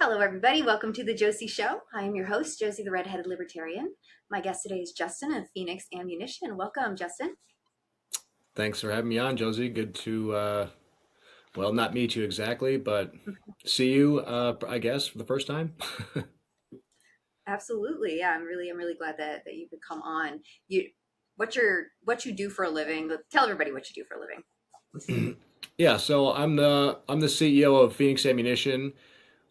Hello, everybody. Welcome to the Josie Show. I am your host, Josie the Redheaded Libertarian. My guest today is Justin of Phoenix Ammunition. Welcome, Justin. Thanks for having me on, Josie. Good to, well, not meet you exactly, but see you, I guess, for the first time. Absolutely. Yeah, I'm really glad that you could come on. You, what you do for a living? Tell everybody what you do for a living. Yeah, so I'm the CEO of Phoenix Ammunition.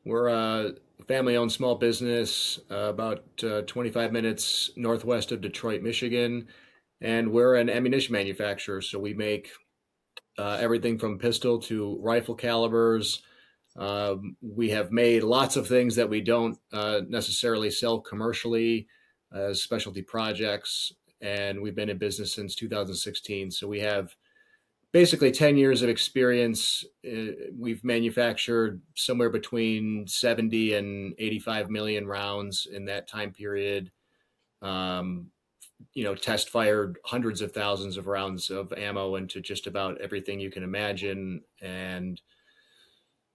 We're a family-owned small business about 25 minutes northwest of Detroit, Michigan, and we're an ammunition manufacturer. So we make everything from pistol to rifle calibers. We have made lots of things that we don't necessarily sell commercially as specialty projects, and we've been in business since 2016. So we have basically 10 years of experience. We've manufactured somewhere between 70 and 85 million rounds in that time period. Um, Test fired hundreds of thousands of rounds of ammo into just about everything you can imagine. And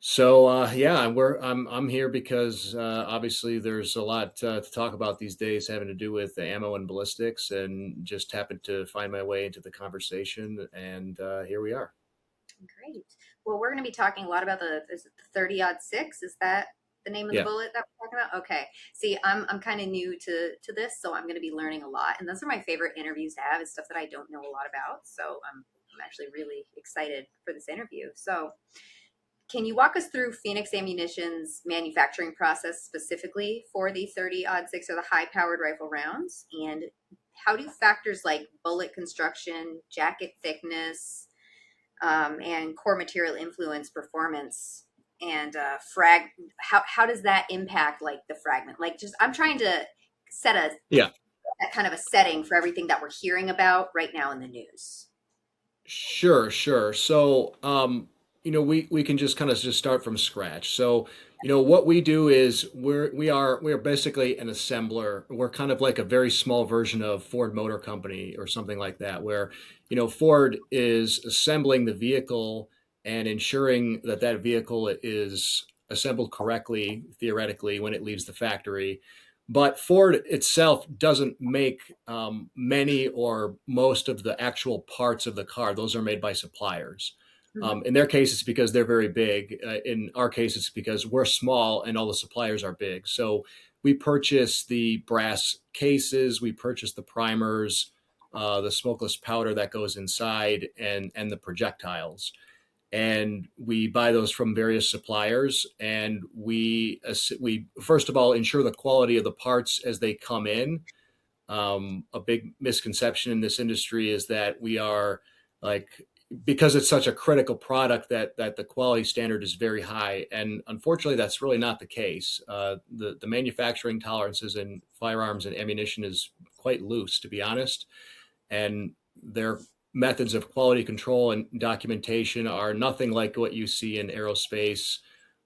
so yeah, I'm here because obviously there's a lot to talk about these days having to do with ammo and ballistics, and just happened to find my way into the conversation, and here we are. Great. Well, we're going to be talking a lot about is it the 30-06? Is that the name of the Yeah. bullet that we're talking about? Okay. See, I'm kind of new to this, so I'm going to be learning a lot. And those are my favorite interviews to have, is stuff that I don't know a lot about. So I'm actually really excited for this interview. So can you walk us through Phoenix Ammunition's manufacturing process specifically for the 30-06 or the high-powered rifle rounds? And how do factors like bullet construction, jacket thickness, and core material influence performance? And how does that impact like the fragment? Like, just I'm trying to set Yeah. a kind of a setting for everything that we're hearing about right now in the news. Sure, sure. So, we can just kind of just start from scratch. So, what we do is we are basically an assembler. We're kind of like a very small version of Ford Motor Company or something like that, where, Ford is assembling the vehicle and ensuring that that vehicle is assembled correctly, theoretically, when it leaves the factory. But Ford itself doesn't make many or most of the actual parts of the car. Those are made by suppliers. Mhm. In their case, it's because they're very big. In our case, it's because we're small and all the suppliers are big. So we purchase the brass cases, we purchase the primers, the smokeless powder that goes inside, and the projectiles, and we buy those from various suppliers, and we first of all ensure the quality of the parts as they come in. A big misconception in this industry is that we are like, because it's such a critical product, that the quality standard is very high, and unfortunately that's really not the case. The manufacturing tolerances in firearms and ammunition is quite loose, to be honest, and their methods of quality control and documentation are nothing like what you see in aerospace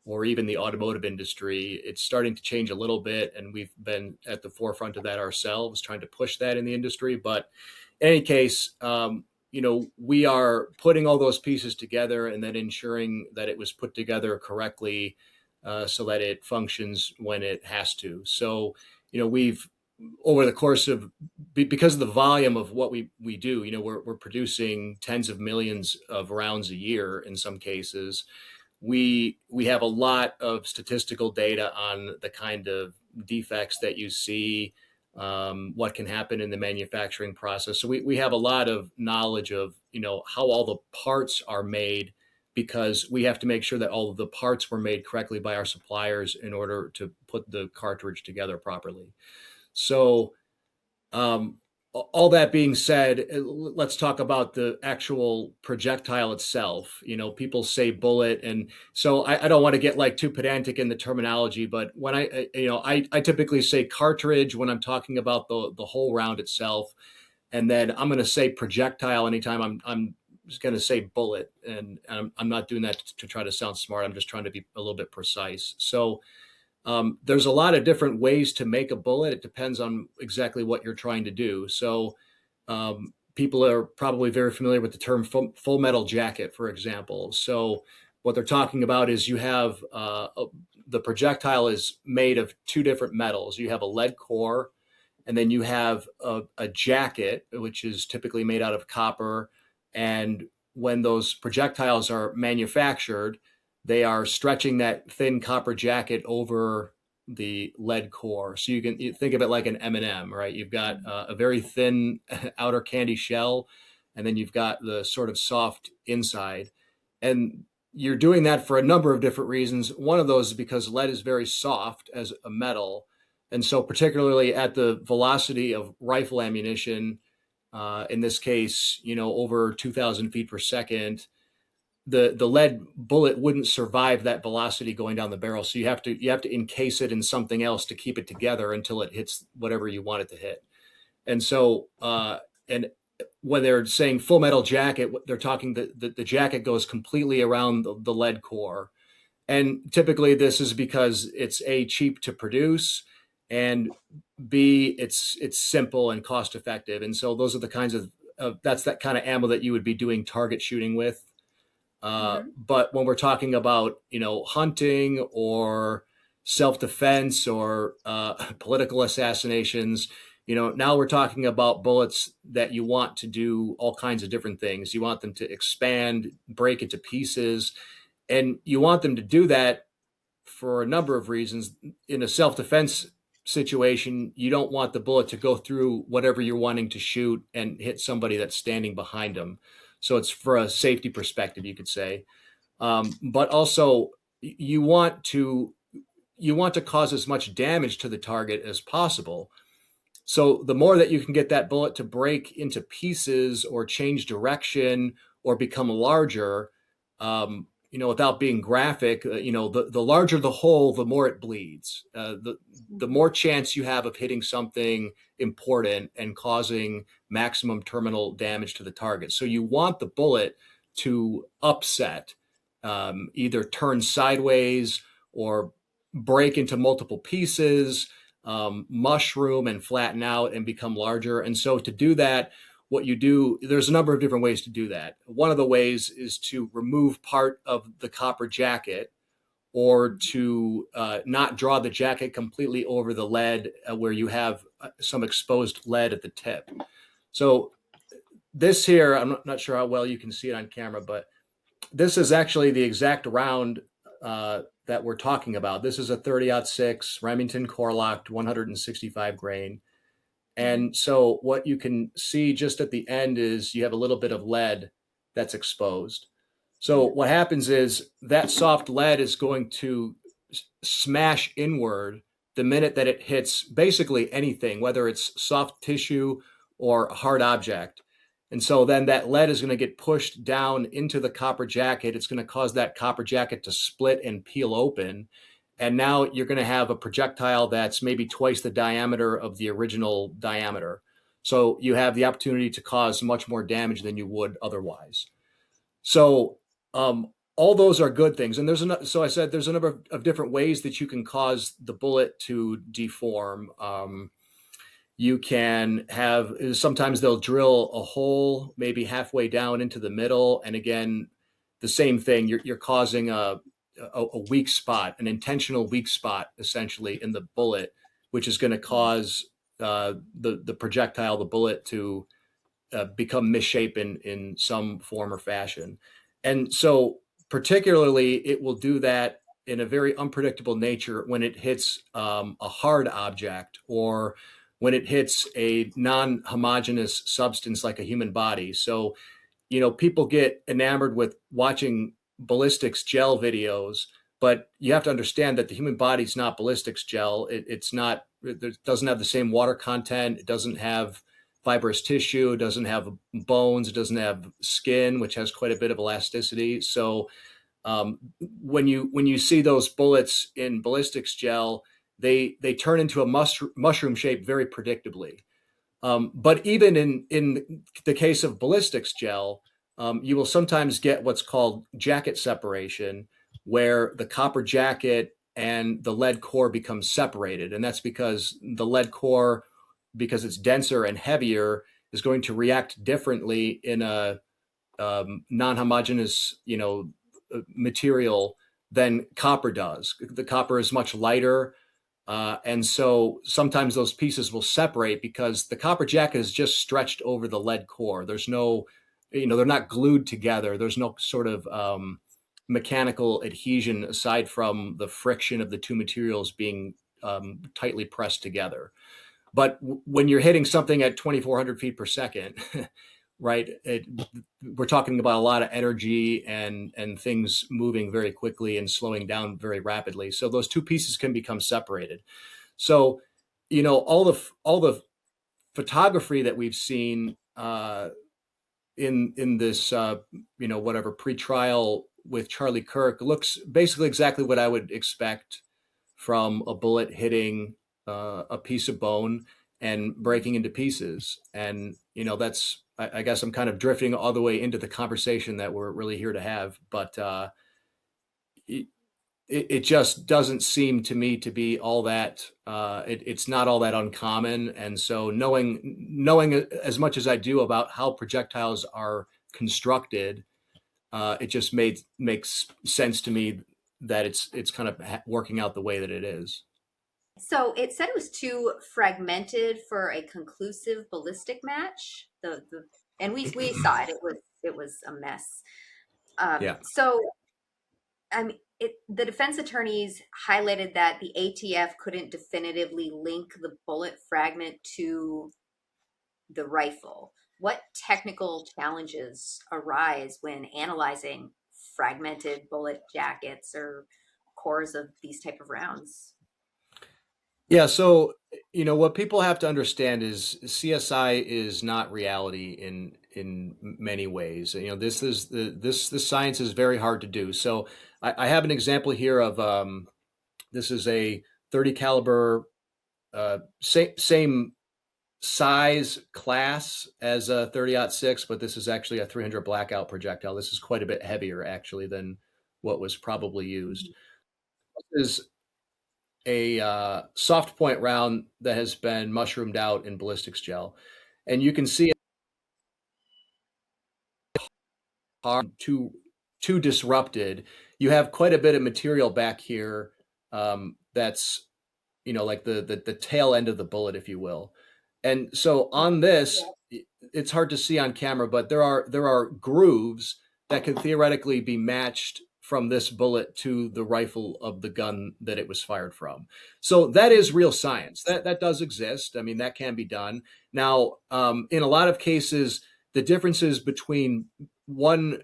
or even the automotive industry. It's starting to change a little bit, and we've been at the forefront of that ourselves, trying to push that in the industry. But in any case, we are putting all those pieces together and then ensuring that it was put together correctly, so that it functions when it has to. So, we've over the course of, because of the volume of what we do, we're producing tens of millions of rounds a year in some cases. We have a lot of statistical data on the kind of defects that you see, what can happen in the manufacturing process. So we have a lot of knowledge of, how all the parts are made, because we have to make sure that all of the parts were made correctly by our suppliers in order to put the cartridge together properly. So, um, all that being said, let's talk about the actual projectile itself. People say bullet, and so I don't want to get like too pedantic in the terminology, but when I typically say cartridge when I'm talking about the whole round itself, and then I'm going to say projectile anytime I'm just going to say bullet, and I'm not doing that to try to sound smart. I'm just trying to be a little bit precise. So, there's a lot of different ways to make a bullet. It depends on exactly what you're trying to do. So, people are probably very familiar with the term full metal jacket, for example. So what they're talking about is you have the projectile is made of two different metals. You have a lead core, and then you have a jacket, which is typically made out of copper. And when those projectiles are manufactured, they are stretching that thin copper jacket over the lead core. So you think of it like an M&M, right? You've got a very thin outer candy shell, and then you've got the sort of soft inside. And you're doing that for a number of different reasons. One of those is because lead is very soft as a metal. And so, particularly at the velocity of rifle ammunition, in this case, over 2,000 feet per second, the lead bullet wouldn't survive that velocity going down the barrel. So you have to encase it in something else to keep it together until it hits whatever you want it to hit. And so, and when they're saying full metal jacket, they're talking the jacket goes completely around the lead core. And typically this is because it's A, cheap to produce, and B, it's simple and cost effective. And so those are the kinds of that's that kind of ammo that you would be doing target shooting with. Mm-hmm. But when we're talking about hunting or self defense or political assassinations, now we're talking about bullets that you want to do all kinds of different things. You want them to expand, break into pieces, and you want them to do that for a number of reasons. In a self defense situation, you don't want the bullet to go through whatever you're wanting to shoot and hit somebody that's standing behind them. So it's for a safety perspective, you could say. But also, you want to cause as much damage to the target as possible. So the more that you can get that bullet to break into pieces or change direction or become larger, without being graphic, the larger the hole, the more it bleeds. The more chance you have of hitting something important and causing maximum terminal damage to the target. So you want the bullet to upset, either turn sideways or break into multiple pieces, mushroom and flatten out and become larger. And so to do that, what you do, there's a number of different ways to do that. One of the ways is to remove part of the copper jacket, or to not draw the jacket completely over the lead, where you have some exposed lead at the tip. So this here, I'm not sure how well you can see it on camera, but this is actually the exact round that we're talking about. This is a 30-06 Remington core locked 165 grain. And so what you can see just at the end is you have a little bit of lead that's exposed. So what happens is that soft lead is going to smash inward the minute that it hits basically anything, whether it's soft tissue or a hard object. And so then that lead is going to get pushed down into the copper jacket. It's going to cause that copper jacket to split and peel open. And now you're going to have a projectile that's maybe twice the diameter of the original diameter. So you have the opportunity to cause much more damage than you would otherwise. So all those are good things. And so I said there's a number of different ways that you can cause the bullet to deform. You can have, sometimes they'll drill a hole maybe halfway down into the middle. And again, the same thing, you're causing a weak spot, an intentional weak spot, essentially, in the bullet, which is going to cause the projectile, the bullet, to become misshapen in some form or fashion. And so particularly, it will do that in a very unpredictable nature when it hits a hard object, or when it hits a non-homogeneous substance like a human body. So, people get enamored with watching ballistics gel videos, but you have to understand that the human body is not ballistics gel. It doesn't have the same water content. It doesn't have fibrous tissue. It doesn't have bones. It doesn't have skin, which has quite a bit of elasticity. So when you see those bullets in ballistics gel, they turn into a mushroom shape very predictably. But even in the case of ballistics gel, you will sometimes get what's called jacket separation, where the copper jacket and the lead core become separated. And that's because the lead core, because it's denser and heavier, is going to react differently in a non-homogeneous, material than copper does. The copper is much lighter. And so sometimes those pieces will separate because the copper jacket is just stretched over the lead core. There's no, they're not glued together. There's no sort of mechanical adhesion aside from the friction of the two materials being tightly pressed together. But when you're hitting something at 2,400 feet per second, right, we're talking about a lot of energy and things moving very quickly and slowing down very rapidly. So those two pieces can become separated. So, all the photography that we've seen in this whatever pre-trial with Charlie Kirk looks basically exactly what I would expect from a bullet hitting a piece of bone and breaking into pieces. And that's, I guess I'm kind of drifting all the way into the conversation that we're really here to have, but it just doesn't seem to me to be all that. It's not all that uncommon, and so knowing as much as I do about how projectiles are constructed, it just makes sense to me that it's kind of working out the way that it is. So it said it was too fragmented for a conclusive ballistic match. The and we saw it. It was a mess. Yeah. So I mean, the defense attorneys highlighted that the ATF couldn't definitively link the bullet fragment to the rifle. What technical challenges arise when analyzing fragmented bullet jackets or cores of these type of rounds? Yeah, so what people have to understand is CSI is not reality in many ways. This is this science is very hard to do. So I have an example here of this is a 30 caliber, same size class as a 30-06, but this is actually a 300 blackout projectile. This is quite a bit heavier actually than what was probably used. This is a soft point round that has been mushroomed out in ballistics gel. And you can see it hard, too disrupted. You have quite a bit of material back here that's, like the tail end of the bullet, if you will. And so on this, it's hard to see on camera, but there are grooves that could theoretically be matched from this bullet to the rifle of the gun that it was fired from. So that is real science. That does exist. I mean, that can be done. Now, in a lot of cases, the differences between one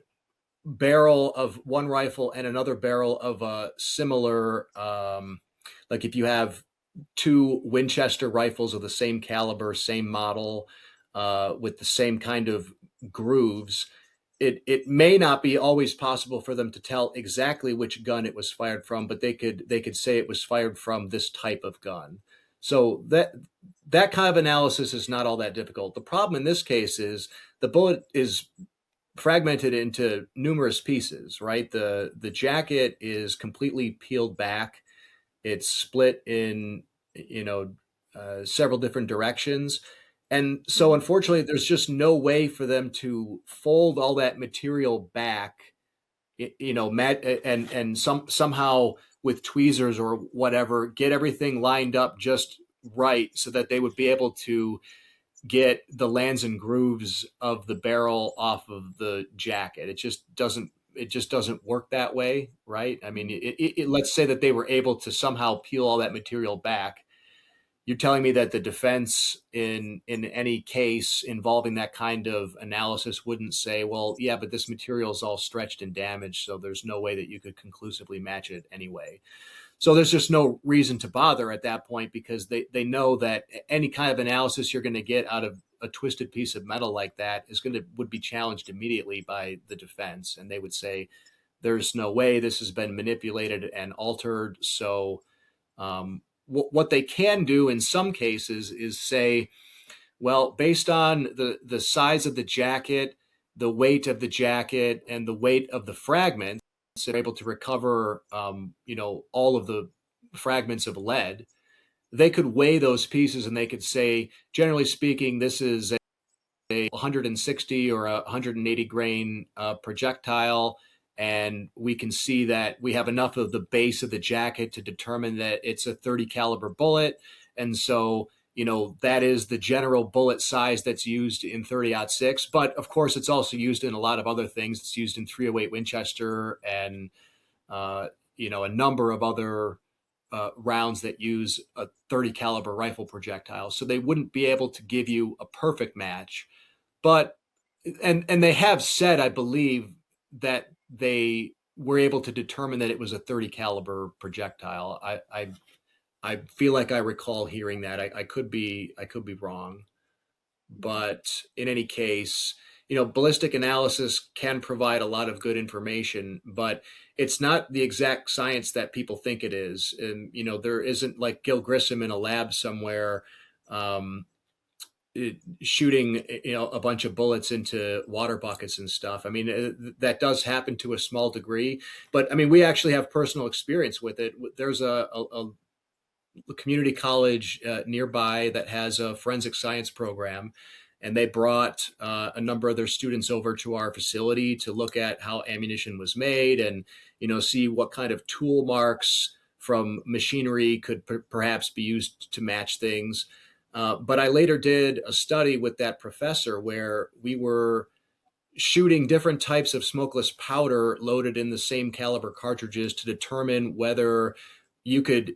barrel of one rifle and another barrel of a similar, like if you have two Winchester rifles of the same caliber, same model, with the same kind of grooves, it may not be always possible for them to tell exactly which gun it was fired from, but they could say it was fired from this type of gun. So that kind of analysis is not all that difficult. The problem in this case is the bullet is fragmented into numerous pieces, right? The jacket is completely peeled back. It's split in, several different directions. And so unfortunately, there's just no way for them to fold all that material back, and somehow with tweezers or whatever, get everything lined up just right so that they would be able to get the lands and grooves of the barrel off of the jacket. It just doesn't work that way, right? I mean, let's say that they were able to somehow peel all that material back. You're telling me that the defense in any case involving that kind of analysis wouldn't say, well, yeah, but this material is all stretched and damaged, so there's no way that you could conclusively match it anyway. So there's just no reason to bother at that point because they know that any kind of analysis you're going to get out of a twisted piece of metal like that would be challenged immediately by the defense, and they would say there's no way this has been manipulated and altered. So what they can do in some cases is say, well, based on the size of the jacket, the weight of the jacket, and the weight of the fragments, they're able to recover, all of the fragments of lead. They could weigh those pieces and they could say, generally speaking, this is a 160 or a 180 grain projectile, and we can see that we have enough of the base of the jacket to determine that it's a 30 caliber bullet. And so, that is the general bullet size that's used in 30-06. But of course, it's also used in a lot of other things. It's used in 308 Winchester and, uh, a number of other rounds that use a 30 caliber rifle projectile. So they wouldn't be able to give you a perfect match. But and they have said, I believe, that they were able to determine that it was a 30 caliber projectile. I feel like I recall hearing that. I could be wrong, but in any case, ballistic analysis can provide a lot of good information, but it's not the exact science that people think it is. And there isn't like Gil Grissom in a lab somewhere, um, shooting a bunch of bullets into water buckets and stuff. I mean, that does happen to a small degree, but I mean, we actually have personal experience with it. There's a community college nearby that has a forensic science program, and they brought a number of their students over to our facility to look at how ammunition was made, and see what kind of tool marks from machinery could perhaps be used to match things. But I later did a study with that professor where we were shooting different types of smokeless powder loaded in the same caliber cartridges to determine whether you could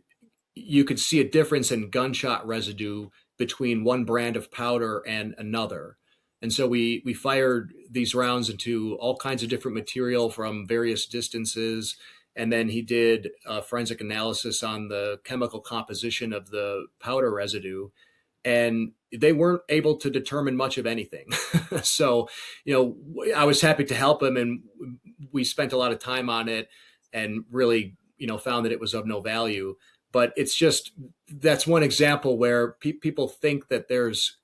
you could see a difference in gunshot residue between one brand of powder and another. And so we fired these rounds into all kinds of different material from various distances. And then he did a forensic analysis on the chemical composition of the powder residue. And they weren't able to determine much of anything. So, I was happy to help him, and we spent a lot of time on it and really, found that it was of no value. But it's just, that's one example where people think that there's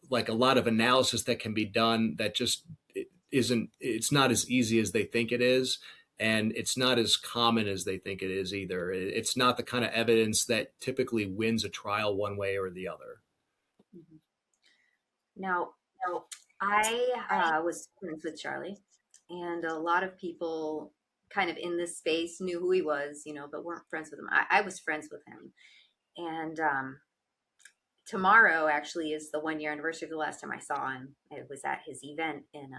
like a lot of analysis that can be done that just isn't. It's not as easy as they think it is, and it's not as common as they think it is either. It's not the kind of evidence that typically wins a trial one way or the other. Mhm. Now, I was friends with Charlie, and a lot of people kind of in this space knew who he was, but weren't friends with him. I was friends with him. And tomorrow actually is the 1 year anniversary of the last time I saw him. It was at his event in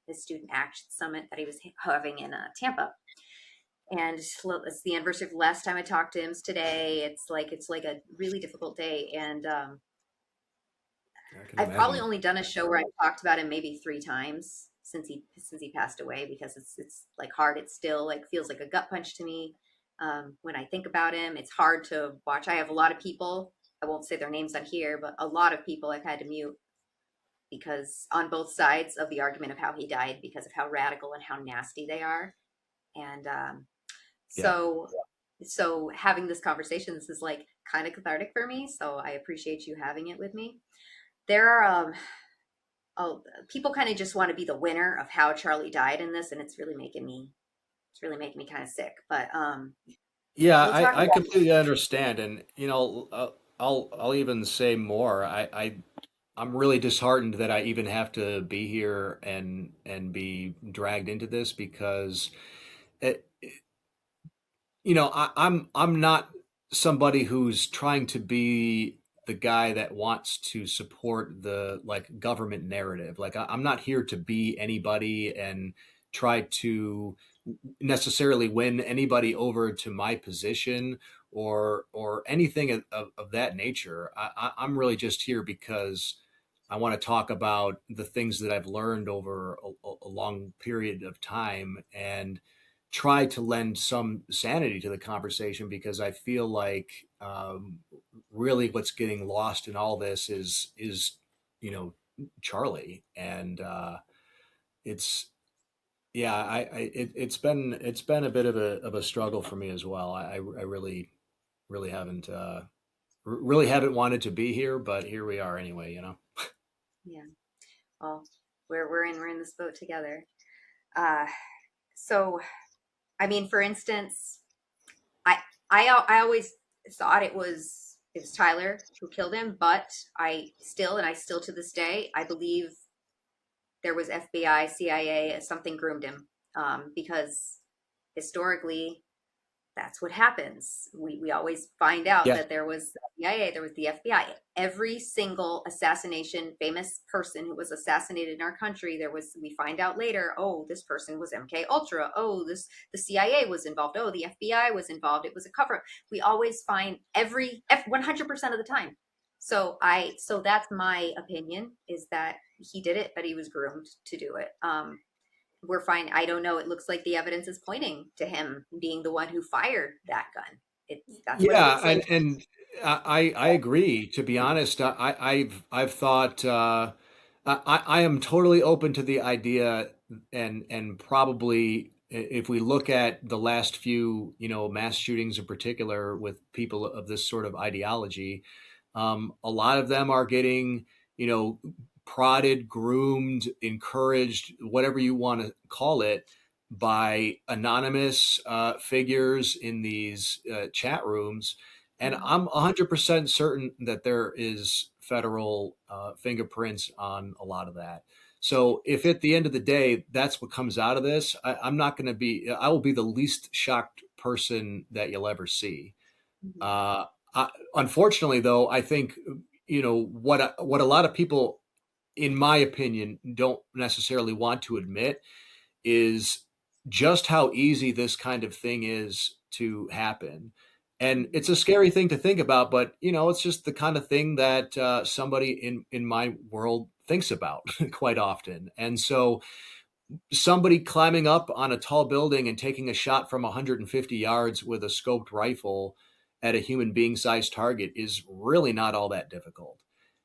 his student action summit that he was having in Tampa. And it's the anniversary of the last time I talked to him. Today. It's like a really difficult day. And I can I've probably imagine. only done a show where I've talked about him maybe 3 times since he passed away, because it's like hard. It still like feels like a gut punch to me when I think about him. It's hard to watch. I have a lot of people. I won't say their names on here, but a lot of people I've had to mute because on both sides of the argument of how he died, because of how radical and how nasty they are. And Yeah. so so having this conversation, this is like kind of cathartic for me. So I appreciate you having it with me. There are oh, people kind of just want to be the winner of how Charlie died in this, and it's really making me kind of sick. But Yeah, we'll talk I about. completely understand, and I'll even say more. I'm really disheartened that I even have to be here and be dragged into this because it, I'm not somebody who's trying to be the guy that wants to support the like government narrative. Like I'm not here to be anybody and try to necessarily win anybody over to my position or anything of that nature. I'm really just here because I want to talk about the things that I've learned over a long period of time and try to lend some sanity to the conversation because I feel like really what's getting lost in all this is you know Charlie and it's yeah it's been a bit of a struggle for me as well. I really haven't really haven't wanted to be here, but here we are anyway. Yeah. Well, we're in this boat together. Uh, so I mean, for instance, I I always thought it was Tyler who killed him, but I still to this day I believe there was FBI, CIA, something groomed him because historically, that's what happens. We always find out Yes. that there was the CIA, there was the FBI. Every single assassination, famous person who was assassinated in our country, there was. We find out later, oh, this person was MK Ultra. Oh, this the CIA was involved. Oh, the FBI was involved. It was a cover. We always find 100% of the time. So that's my opinion, is that he did it, but he was groomed to do it. We're fine. I don't know. It looks like the evidence is pointing to him being the one who fired that gun. That's what it Yeah, looks like. and I agree. To be honest, I've thought I am totally open to the idea, and probably if we look at the last few, mass shootings in particular with people of this sort of ideology, a lot of them are getting, you know, prodded, groomed, encouraged, whatever you want to call it, by anonymous figures in these chat rooms. And Mhm. I'm 100% certain that there is federal fingerprints on a lot of that. So if at the end of the day that's what comes out of this, I'm not going to be. I will be the least shocked person that you'll ever see. Mhm. Uh, Unfortunately, though, I think what a lot of people, in my opinion, don't necessarily want to admit is just how easy this kind of thing is to happen. And Mhm. it's a scary thing to think about, but it's just the kind of thing that somebody in my world thinks about quite often. And so somebody climbing up on a tall building and taking a shot from 150 yards with a scoped rifle at a human being sized target is really not all that difficult.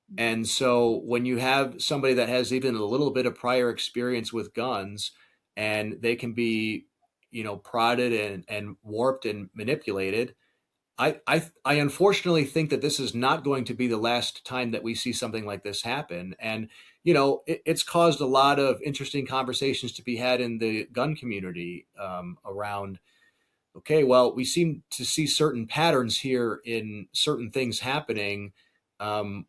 Mhm. And so when you have somebody that has even a little bit of prior experience with guns, and they can be, prodded and warped and manipulated, I unfortunately think that this is not going to be the last time that we see something like this happen. And it's caused a lot of interesting conversations to be had in the gun community around. Okay, well, we seem to see certain patterns here in certain things happening. Um,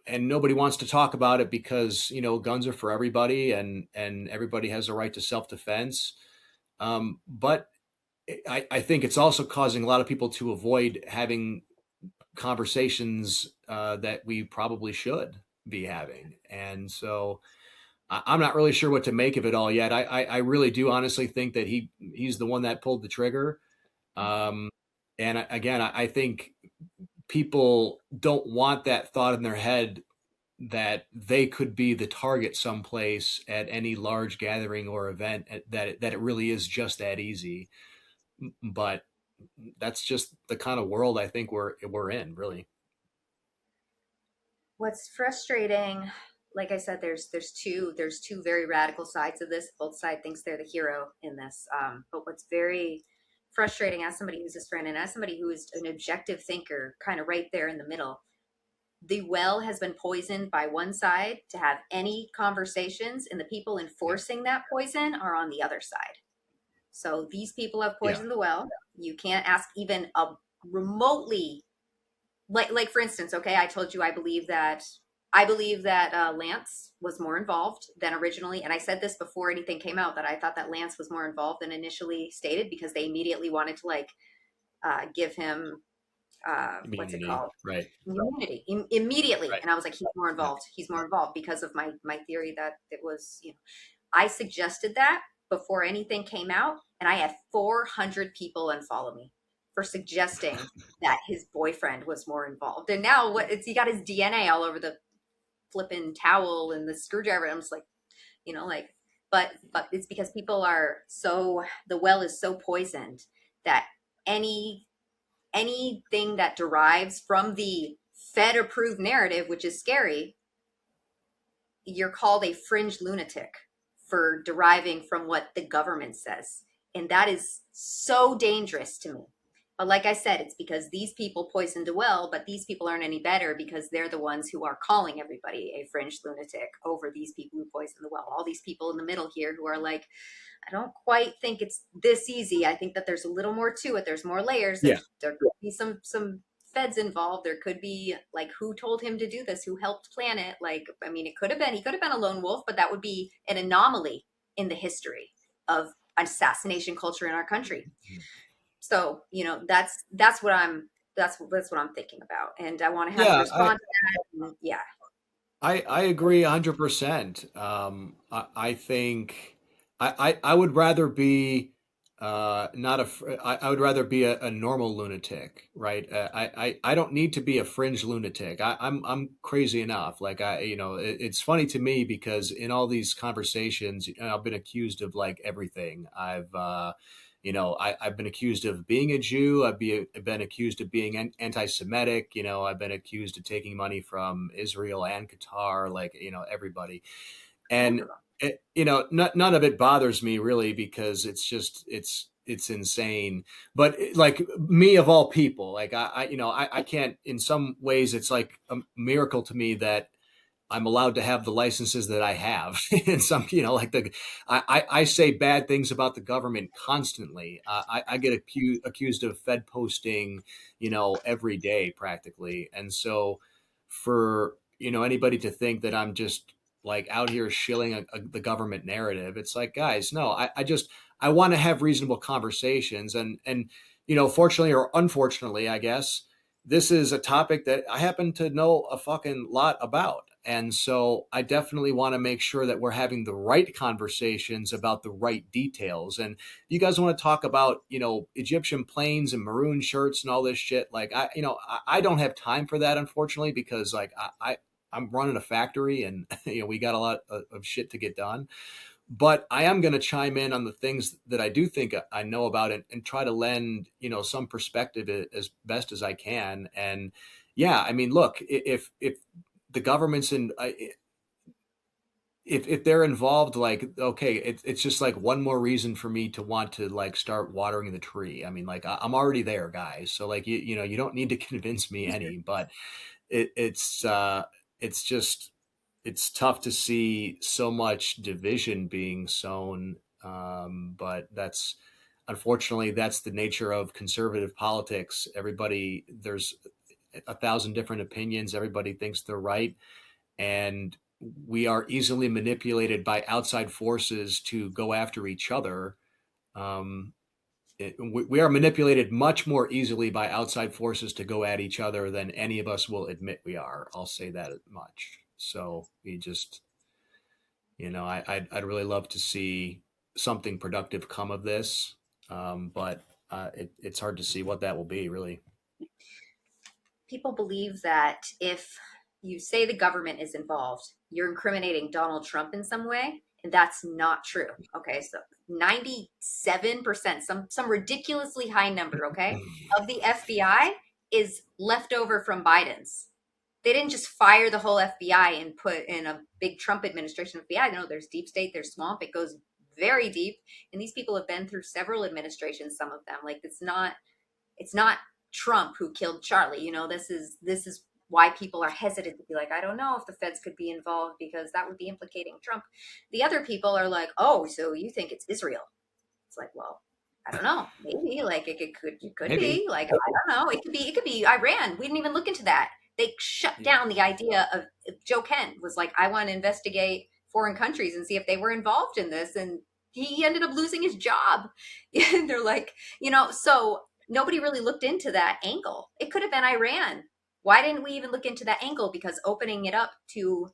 and nobody wants to talk about it because guns are for everybody, and everybody has a right to self-defense. But I think it's also causing a lot of people to avoid having conversations that we probably should be having. And so I'm not really sure what to make of it all yet. I really do honestly think that he's the one that pulled the trigger. Mhm. um, and again, I think people don't want that thought in their head that they could be the target someplace at any large gathering or event, that it really is just that easy. But that's just the kind of world I think we're in, really. What's frustrating, like I said, there's two very radical sides of this. Both side thinks they're the hero in this. But what's very frustrating, as somebody who's his friend and as somebody who is an objective thinker, kind of right there in the middle, the well has been poisoned by one side to have any conversations, and the people Yeah, enforcing that poison are on the other side. So these people have yeah, poisoned the well. You can't ask even a remotely, like for instance, okay, I told you I believe that Lance was more involved than originally, and I said this before anything came out, that I thought that Lance was more involved than initially stated, because they immediately wanted to like give him what's it immunity, called, right, immunity immediately, right, and I was like, he's more yeah. involved. He's more involved because of my theory that it was, I suggested that before anything came out, and I had 400 people unfollow me for suggesting that his boyfriend was more involved. And now what? It's he got his DNA all over the flipping towel and the screwdriver. I'm just like, like, but it's because people are so, the well is so poisoned that any anything that derives from the Fed approved narrative, which is scary, you're called a fringe lunatic for deriving from what the government says. And that is so dangerous to me. But like I said, it's because these people poisoned a well, but these people aren't any better because they're the ones who are calling everybody a fringe lunatic over these people who poisoned the well. All these people in the middle here who are like, I don't quite think it's this easy. I think that there's a little more to it. There's more layers. Yeah, There could be some feds involved. There could be like, who told him to do this? Who helped plan it? Like, I mean, it could have been, he could have been a lone wolf, but that would be an anomaly in the history of assassination culture in our country. So, that's what that's what I'm thinking about. And I want to have you Yeah, respond to that. And yeah. I agree 100%. I think I would rather be not a I would rather be a normal lunatic, right? I don't need to be a fringe lunatic. I'm crazy enough. Like it's funny to me because in all these conversations, I've been accused of like everything. I've been accused of being a Jew. I've been accused of being anti-Semitic. I've been accused of taking money from Israel and Qatar, like, everybody. And, none of it bothers me really because it's just, it's insane. But like me of all people, like I can't, in some ways, it's like a miracle to me that I'm allowed to have the licenses that I have. And some, like I say bad things about the government constantly. I get accused of Fed posting, every day practically. And so for, anybody to think that I'm just like out here shilling the government narrative, it's like, guys, no, I want to have reasonable conversations. And, fortunately or unfortunately, I guess, this is a topic that I happen to know a fucking lot about. And so I definitely want to make sure that we're having the right conversations about the right details. And you guys want to talk about, Egyptian planes and maroon shirts and all this shit. Like I don't have time for that, unfortunately, because like I'm running a factory and we got a lot of shit to get done. But I am going to chime in on the things that I do think I know about and try to lend, some perspective as best as I can. And yeah, I mean, look, if the government's in, if they're involved, like, okay, it's just like one more reason for me to want to like start watering the tree. I mean, like I'm already there, guys. So like, you don't need to convince me any, but it's just it's tough to see so much division being sown. But that's unfortunately that's the nature of conservative politics. There's a thousand different opinions. Everybody thinks they're right, and we are easily manipulated by outside forces to go after each other. Um, we are manipulated much more easily by outside forces to go at each other than any of us will admit we are. I'll say that much. So we just, I'd really love to see something productive come of this, but it's hard to see what that will be, really. People believe that if you say the government is involved, you're incriminating Donald Trump in some way, and that's not true. Okay, so 97%, some ridiculously high number, okay, of the FBI is left over from Biden's. They didn't just fire the whole FBI and put in a big Trump administration FBI. No, there's deep state, there's swamp. It goes very deep, and these people have been through several administrations. Some of them, like it's not Trump who killed Charlie. This is why people are hesitant to be like, I don't know if the feds could be involved because that would be implicating Trump. The other people are like, oh, so you think it's Israel? It's like, well, I don't know. Maybe like it could Maybe. be like I don't know. It could be Iran. We didn't even look into that. They shut down the idea of Joe Kent was like, I want to investigate foreign countries and see if they were involved in this, and he ended up losing his job. And they're like, so nobody really looked into that angle. It could have been Iran. Why didn't we even look into that angle? Because opening it up to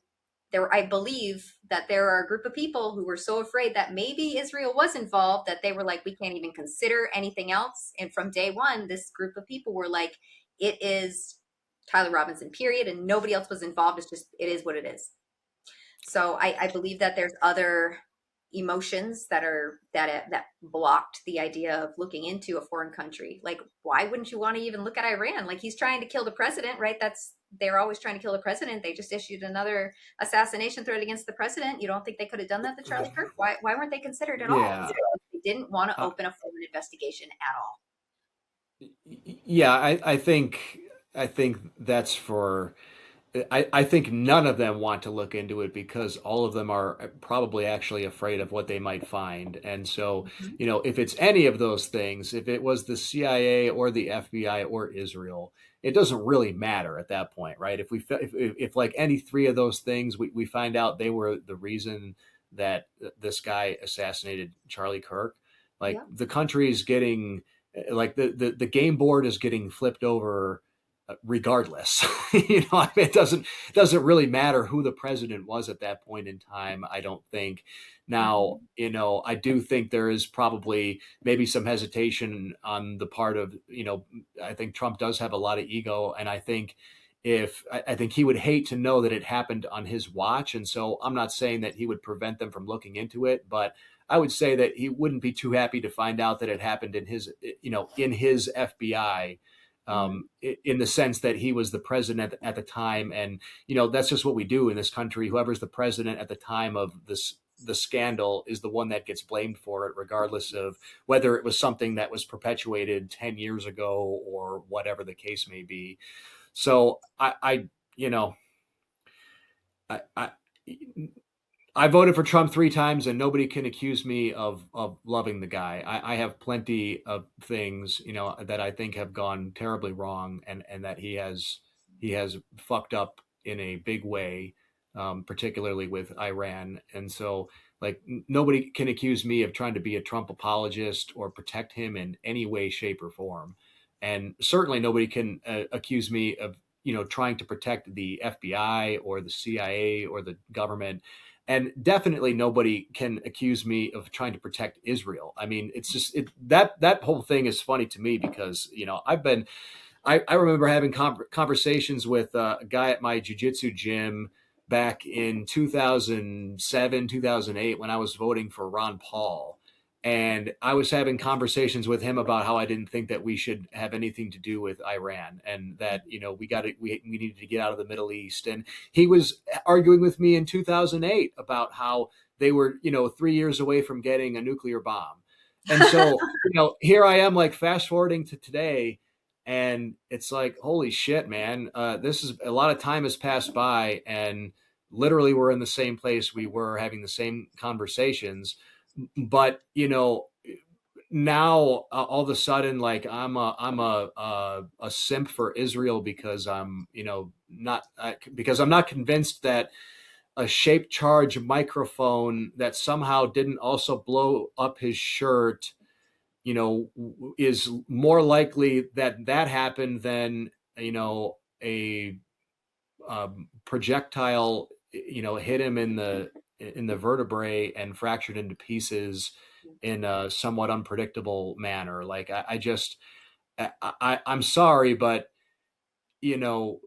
there, I believe that there are a group of people who were so afraid that maybe Israel was involved that they were like, we can't even consider anything else. And from day one, this group of people were like, it is Tyler Robinson, period, and nobody else was involved. It's just it is what it is. So I believe that there's other emotions that blocked the idea of looking into a foreign country. Like, why wouldn't you want to even look at Iran? Like, he's trying to kill the president, right? They're always trying to kill the president. They just issued another assassination threat against the president. You don't think they could have done that to Charlie Kirk? Why weren't they considered at all? It's Yeah. because they didn't want to Uh, open a foreign investigation at all. yeah, I think that's for I think none of them want to look into it because all of them are probably actually afraid of what they might find. And so, Mhm. if it's any of those things, if it was the CIA or the FBI or Israel, it doesn't really matter at that point, right? If like any three of those things, we find out they were the reason that this guy assassinated Charlie Kirk, Like Yeah. the country is getting, like the game board is getting flipped over regardless. I mean, it doesn't really matter who the president was at that point in time, I don't think. Now, Hmm. I do think there is probably maybe some hesitation on the part of, I think Trump does have a lot of ego, and I think he would hate to know that it happened on his watch. And so I'm not saying that he would prevent them from looking into it, but I would say that he wouldn't be too happy to find out that it happened in his FBI, Hmm. in the sense that he was the president at the time. And, that's just what we do in this country. Whoever's the president at the time of the scandal is the one that gets blamed for it, regardless of whether it was something that was perpetuated 10 years ago or whatever the case may be. So you know, I I voted for Trump 3 times, and nobody can accuse me of loving the guy. I have plenty of things, that I think have gone terribly wrong, and that he has fucked up in a big way, particularly with Iran. And so, like, nobody can accuse me of trying to be a Trump apologist or protect him in any way, shape, or form. And certainly, nobody can accuse me of trying to protect the FBI or the CIA or the government, and definitely nobody can accuse me of trying to protect Israel. I mean, it's just that whole thing is funny to me because I remember having conversations with a guy at my jujitsu gym back in 2007, 2008 when I was voting for Ron Paul. And I was having conversations with him about how I didn't think that we should have anything to do with Iran, and that, we needed to get out of the Middle East. And he was arguing with me in 2008 about how they were, 3 years away from getting a nuclear bomb. And so, here I am, like, fast forwarding to today, and it's like, holy shit, man, this is a lot of time has passed by, and literally we're in the same place we were having the same conversations. But now, all of a sudden, like, I'm a simp for Israel because I'm not because I'm not convinced that a shaped charge microphone that somehow didn't also blow up his shirt, is more likely that happened than, a projectile, hit him in the vertebrae and fractured into pieces in a somewhat unpredictable manner. Like, I just, I'm sorry, but you know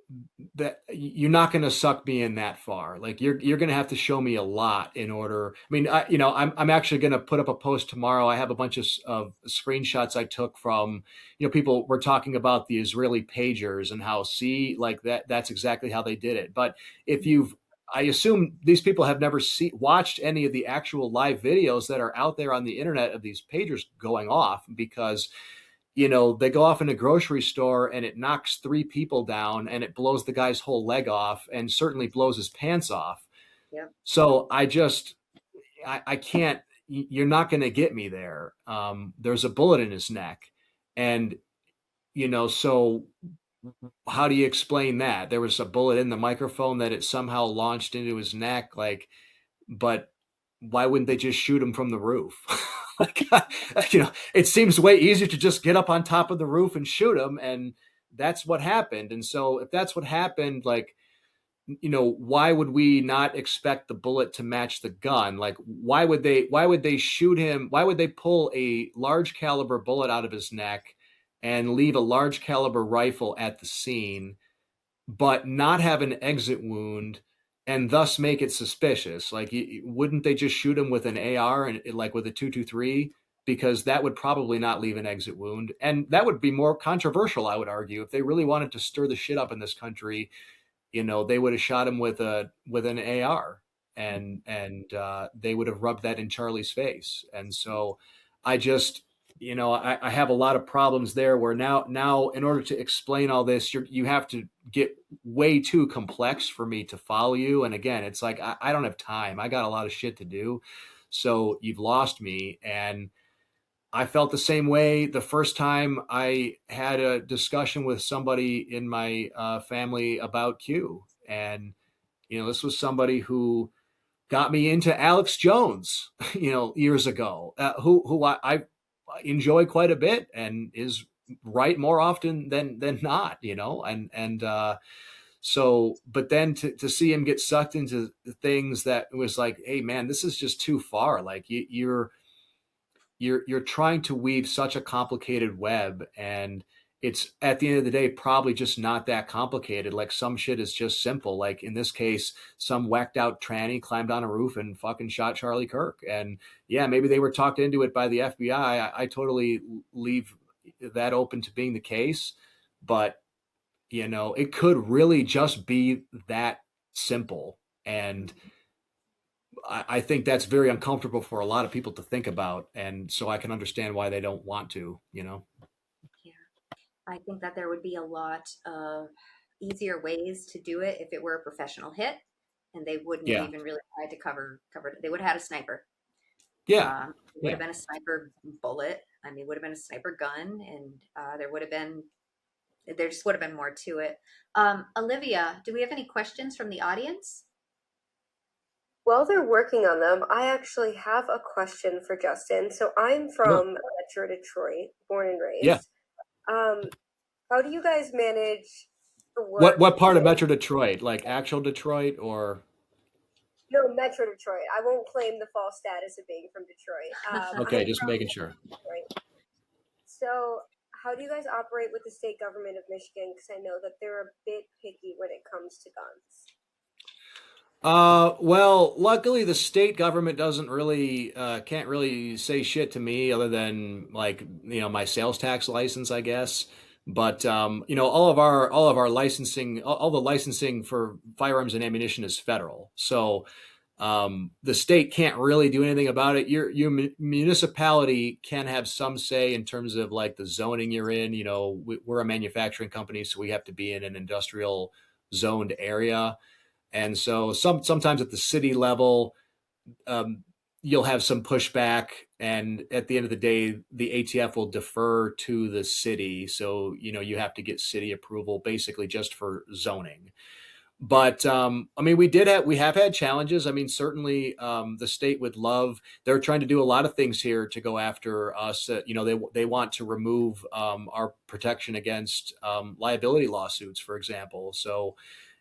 that you're not going to suck me in that far. Like, you're going to have to show me a lot in order. I mean, I'm actually going to put up a post tomorrow. I have a bunch of screenshots I took from, people were talking about the Israeli pagers and how, see, like, that's exactly how they did it. But if you've I assume these people have never watched any of the actual live videos that are out there on the internet of these pagers going off, because they go off in a grocery store and it knocks 3 people down and it blows the guy's whole leg off and certainly blows his pants off. Yeah. So I can't, you're not going to get me there. There's a bullet in his neck. And, so how do you explain that? There was a bullet in the microphone that it somehow launched into his neck. Like, but why wouldn't they just shoot him from the roof? Like, it seems way easier to just get up on top of the roof and shoot him, and that's what happened. And so, if that's what happened, like, why would we not expect the bullet to match the gun? Like, why would they shoot him? Why would they pull a large caliber bullet out of his neck and leave a large caliber rifle at the scene, but not have an exit wound, and thus make it suspicious? Like, wouldn't they just shoot him with an AR, and, like, with a 223? Because that would probably not leave an exit wound, and that would be more controversial, I would argue. If they really wanted to stir the shit up in this country, they would have shot him with an AR, and they would have rubbed that in Charlie's face. And so, I just, I have a lot of problems there, where now in order to explain all this, you have to get way too complex for me to follow you. And again, it's like, I don't have time. I got a lot of shit to do. So you've lost me. And I felt the same way the first time I had a discussion with somebody in my family about Q. And, this was somebody who got me into Alex Jones, years ago, who I enjoy quite a bit and is right more often than not, so, but then to see him get sucked into things that was like, hey man, this is just too far. Like you're trying to weave such a complicated web, and it's at the end of the day probably just not that complicated. Like some shit is just simple. Like in this case, some whacked out tranny climbed on a roof and fucking shot Charlie Kirk. And yeah, maybe they were talked into it by the FBI. I totally leave that open to being the case, but it could really just be that simple. And I think that's very uncomfortable for a lot of people to think about. And so I can understand why they don't want to. Yeah. I think that there would be a lot of easier ways to do it if it were a professional hit, and they wouldn't have Yeah. even really tried to cover it. They would have had a sniper. Yeah. It would Yeah. have been a sniper bullet. I mean, it would have been a sniper gun, and there just would have been more to it. Olivia, do we have any questions from the audience? While they're working on them, I actually have a question for Justin. So I'm Sure. from Metro Detroit, born and Yeah. raised. Um, how do you guys manage to What work what part of with, Metro Detroit? Like actual Detroit or no, Metro Detroit? I won't claim the false status of being from Detroit. okay, I'm just from making sure. Detroit. So how do you guys operate with the state government of Michigan? Because I know that they're a bit picky when it comes to guns. Well, luckily the state government doesn't really can't really say shit to me other than like my sales tax license, I guess. But all of our licensing, all the licensing for firearms and ammunition is federal, so the state can't really do anything about it. Your municipality can have some say in terms of like the zoning you're in. We're a manufacturing company, so we have to be in an industrial zoned area, and so sometimes at the city level, um, you'll have some pushback, and at the end of the day, the ATF will defer to the city. So you have to get city approval basically just for zoning. But I mean, we have had challenges. I mean, certainly the state would love. They're trying to do a lot of things here to go after us. They want to remove our protection against liability lawsuits, for example. So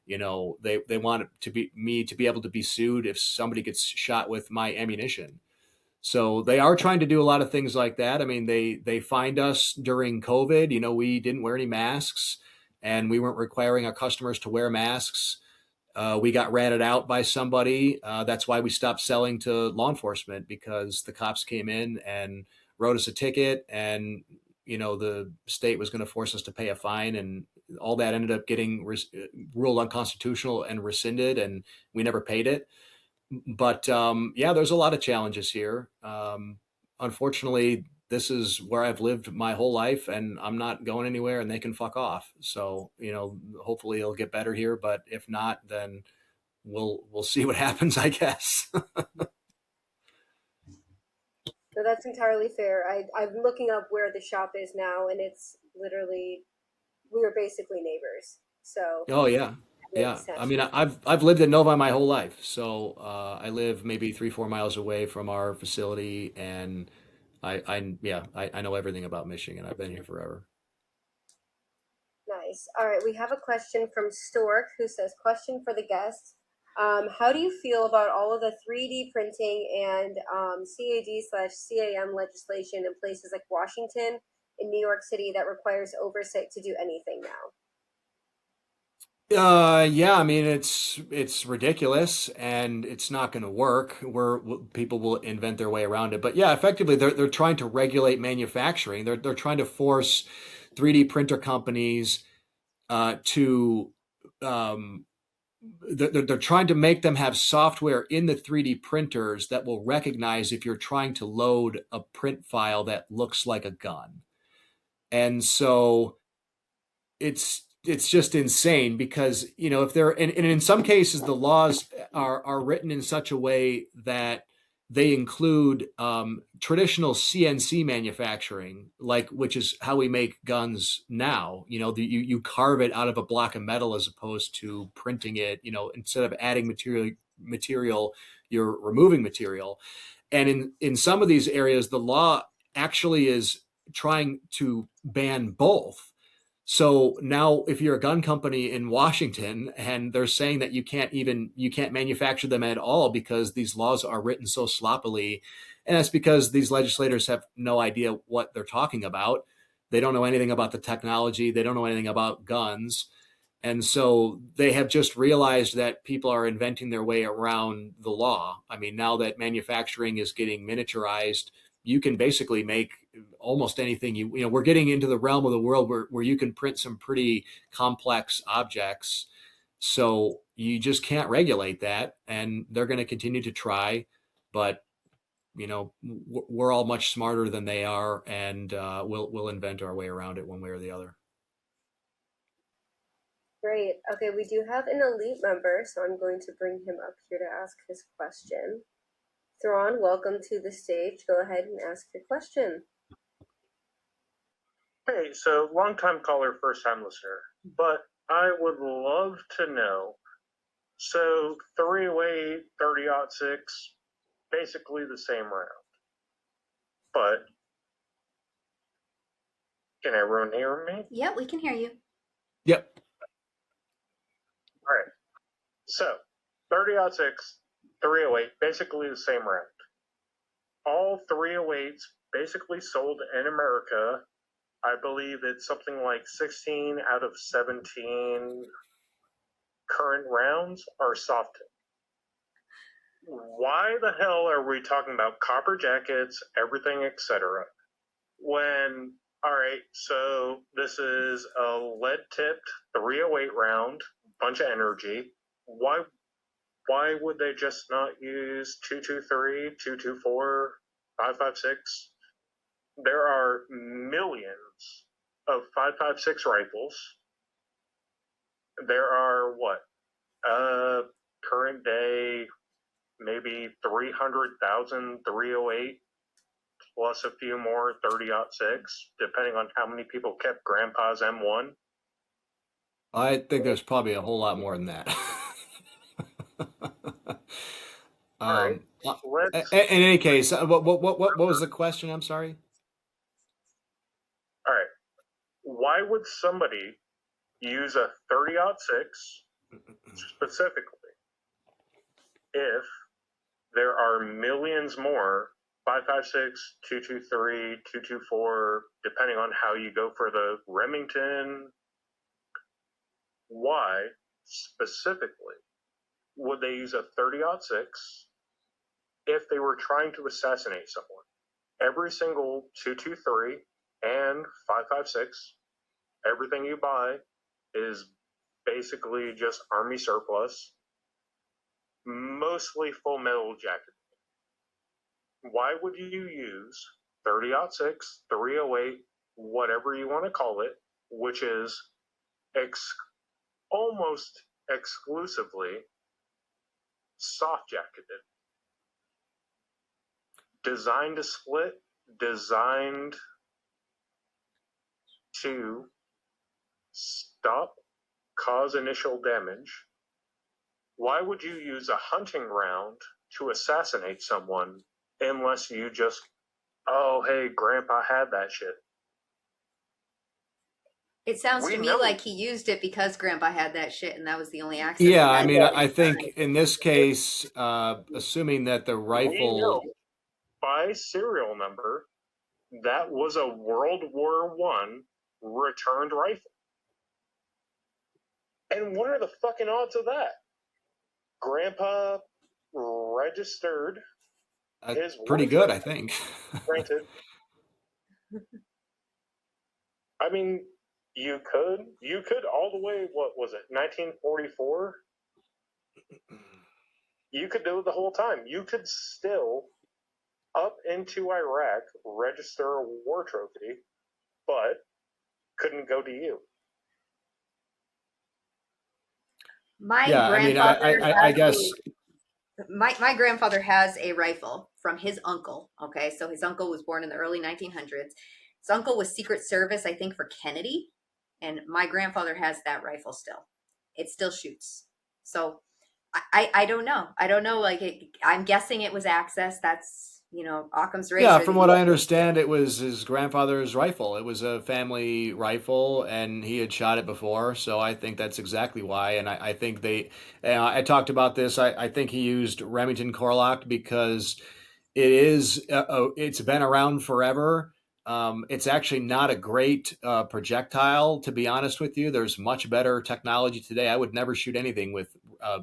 they want it to be me to be able to be sued if somebody gets shot with my ammunition. So they are trying to do a lot of things like that. I mean, they find us during COVID. We didn't wear any masks, and we weren't requiring our customers to wear masks. We got ratted out by somebody. That's why we stopped selling to law enforcement, because the cops came in and wrote us a ticket, and the state was going to force us to pay a fine, and all that ended up getting ruled unconstitutional and rescinded, and we never paid it. But yeah, there's a lot of challenges here. Unfortunately, this is where I've lived my whole life, and I'm not going anywhere, and they can fuck off. So hopefully it'll get better here. But if not, then we'll see what happens, I guess. So that's entirely fair. I'm looking up where the shop is now, and it's literally, we were basically neighbors. So Oh yeah, it yeah. makes sense. I mean, I've lived in Novi my whole life, so I live maybe 3-4 miles away from our facility, and I know everything about Michigan. I've been here forever. Nice. All right, we have a question from Stork who says, question for the guest. How do you feel about all of the 3D printing and CAD/CAM legislation in places like Washington and New York City that requires oversight to do anything now? Yeah, I mean it's ridiculous and it's not going to work. People will invent their way around it. But yeah, effectively they're trying to regulate manufacturing. They're trying to force 3D printer companies to um, they're trying to make them have software in the 3D printers that will recognize if you're trying to load a print file that looks like a gun. And so it's just insane, because if they're and in some cases the laws are written in such a way that they include traditional CNC manufacturing, like, which is how we make guns now. You carve it out of a block of metal as opposed to printing it. Instead of adding material, you're removing material. And in some of these areas the law actually is trying to ban both. So now if you're a gun company in Washington and they're saying that you can't manufacture them at all because these laws are written so sloppily, and that's because these legislators have no idea what they're talking about. They don't know anything about the technology, they don't know anything about guns. And so they have just realized that people are inventing their way around the law. I mean, now that manufacturing is getting miniaturized, you can basically make almost anything we're getting into the realm of the world where you can print some pretty complex objects. So you just can't regulate that. And they're going to continue to try. But, we're all much smarter than they are. And we'll invent our way around it one way or the other. Great. Okay, we do have an elite member, so I'm going to bring him up here to ask his question. Thrawn, welcome to the stage. Go ahead and ask your question. Hey, so long time caller, first time listener, but I would love to know. So 308, 30-06, basically the same round. But can everyone hear me? Yeah, we can hear you. Yep. All right. So 30-06, 308, basically the same round. All 308s basically sold in America. I believe it's something like 16 out of 17 current rounds are soft. Why the hell are we talking about copper jackets, everything, etc., when, all right, so this is a lead-tipped 308 round, bunch of energy. Why would they just not use 223, 224, 556? There are millions of 556 rifles. There are current day maybe 300,000 308 plus a few more 30-06, depending on how many people kept Grandpa's M1. I think there's probably a whole lot more than that. All right, in any case, what was the question? I'm sorry. All right, why would somebody use a 30-06 specifically if there are millions more 556, 223, 224, depending on how you go for the Remington? Why specifically would they use a 30-06 if they were trying to assassinate someone? Every single 223 and 556, everything you buy is basically just Army surplus, mostly full metal jacket. Why would you use 30-06, 308, whatever you want to call it, which is almost exclusively soft jacketed, designed to split, designed to stop, cause initial damage? Why would you use a hunting round to assassinate someone unless you just, oh, hey, Grandpa had that shit? It sounds to me like he used it because Grandpa had that shit, and that was the only access. Yeah, I mean, I think in this case, assuming that the rifle, we know by serial number, that was a World War I returned rifle. And what are the fucking odds of that? Grandpa registered his pretty good, I think. Granted. I mean, you could all the way, what was it, 1944? You could do it the whole time. You could still, up into Iraq, register a war trophy, but couldn't go to you. I guess my grandfather has a rifle from his uncle. Okay, so his uncle was born in the early 1900s. His uncle was Secret Service, I think, for Kennedy, and my grandfather has that rifle still. It still shoots. So I don't know. I don't know. I'm guessing it was access. That's Occam's Yeah, razor from that what you. I understand, it was his grandfather's rifle. It was a family rifle, and he had shot it before. So I think that's exactly why. And I think I talked about this. I think he used Remington Corlock because it's been around forever. It's actually not a great projectile, to be honest with you. There's much better technology today. I would never shoot anything with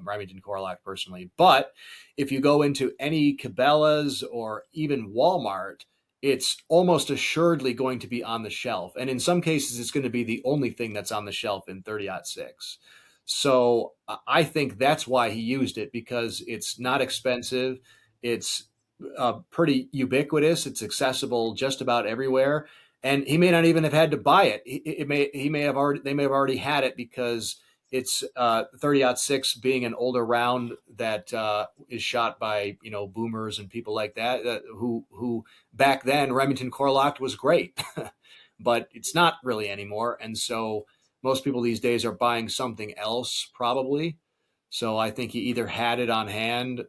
Remington Corlock personally, but if you go into any Cabela's or even Walmart, it's almost assuredly going to be on the shelf. And in some cases, it's going to be the only thing that's on the shelf in 30-06. So I think that's why he used it, because it's not expensive. It's pretty ubiquitous. It's accessible just about everywhere. And he may not even have had to buy it. They may have already had it because it's 30-06 being an older round that is shot by boomers and people like that who back then Remington Corlock was great, but it's not really anymore. And so most people these days are buying something else probably. So I think he either had it on hand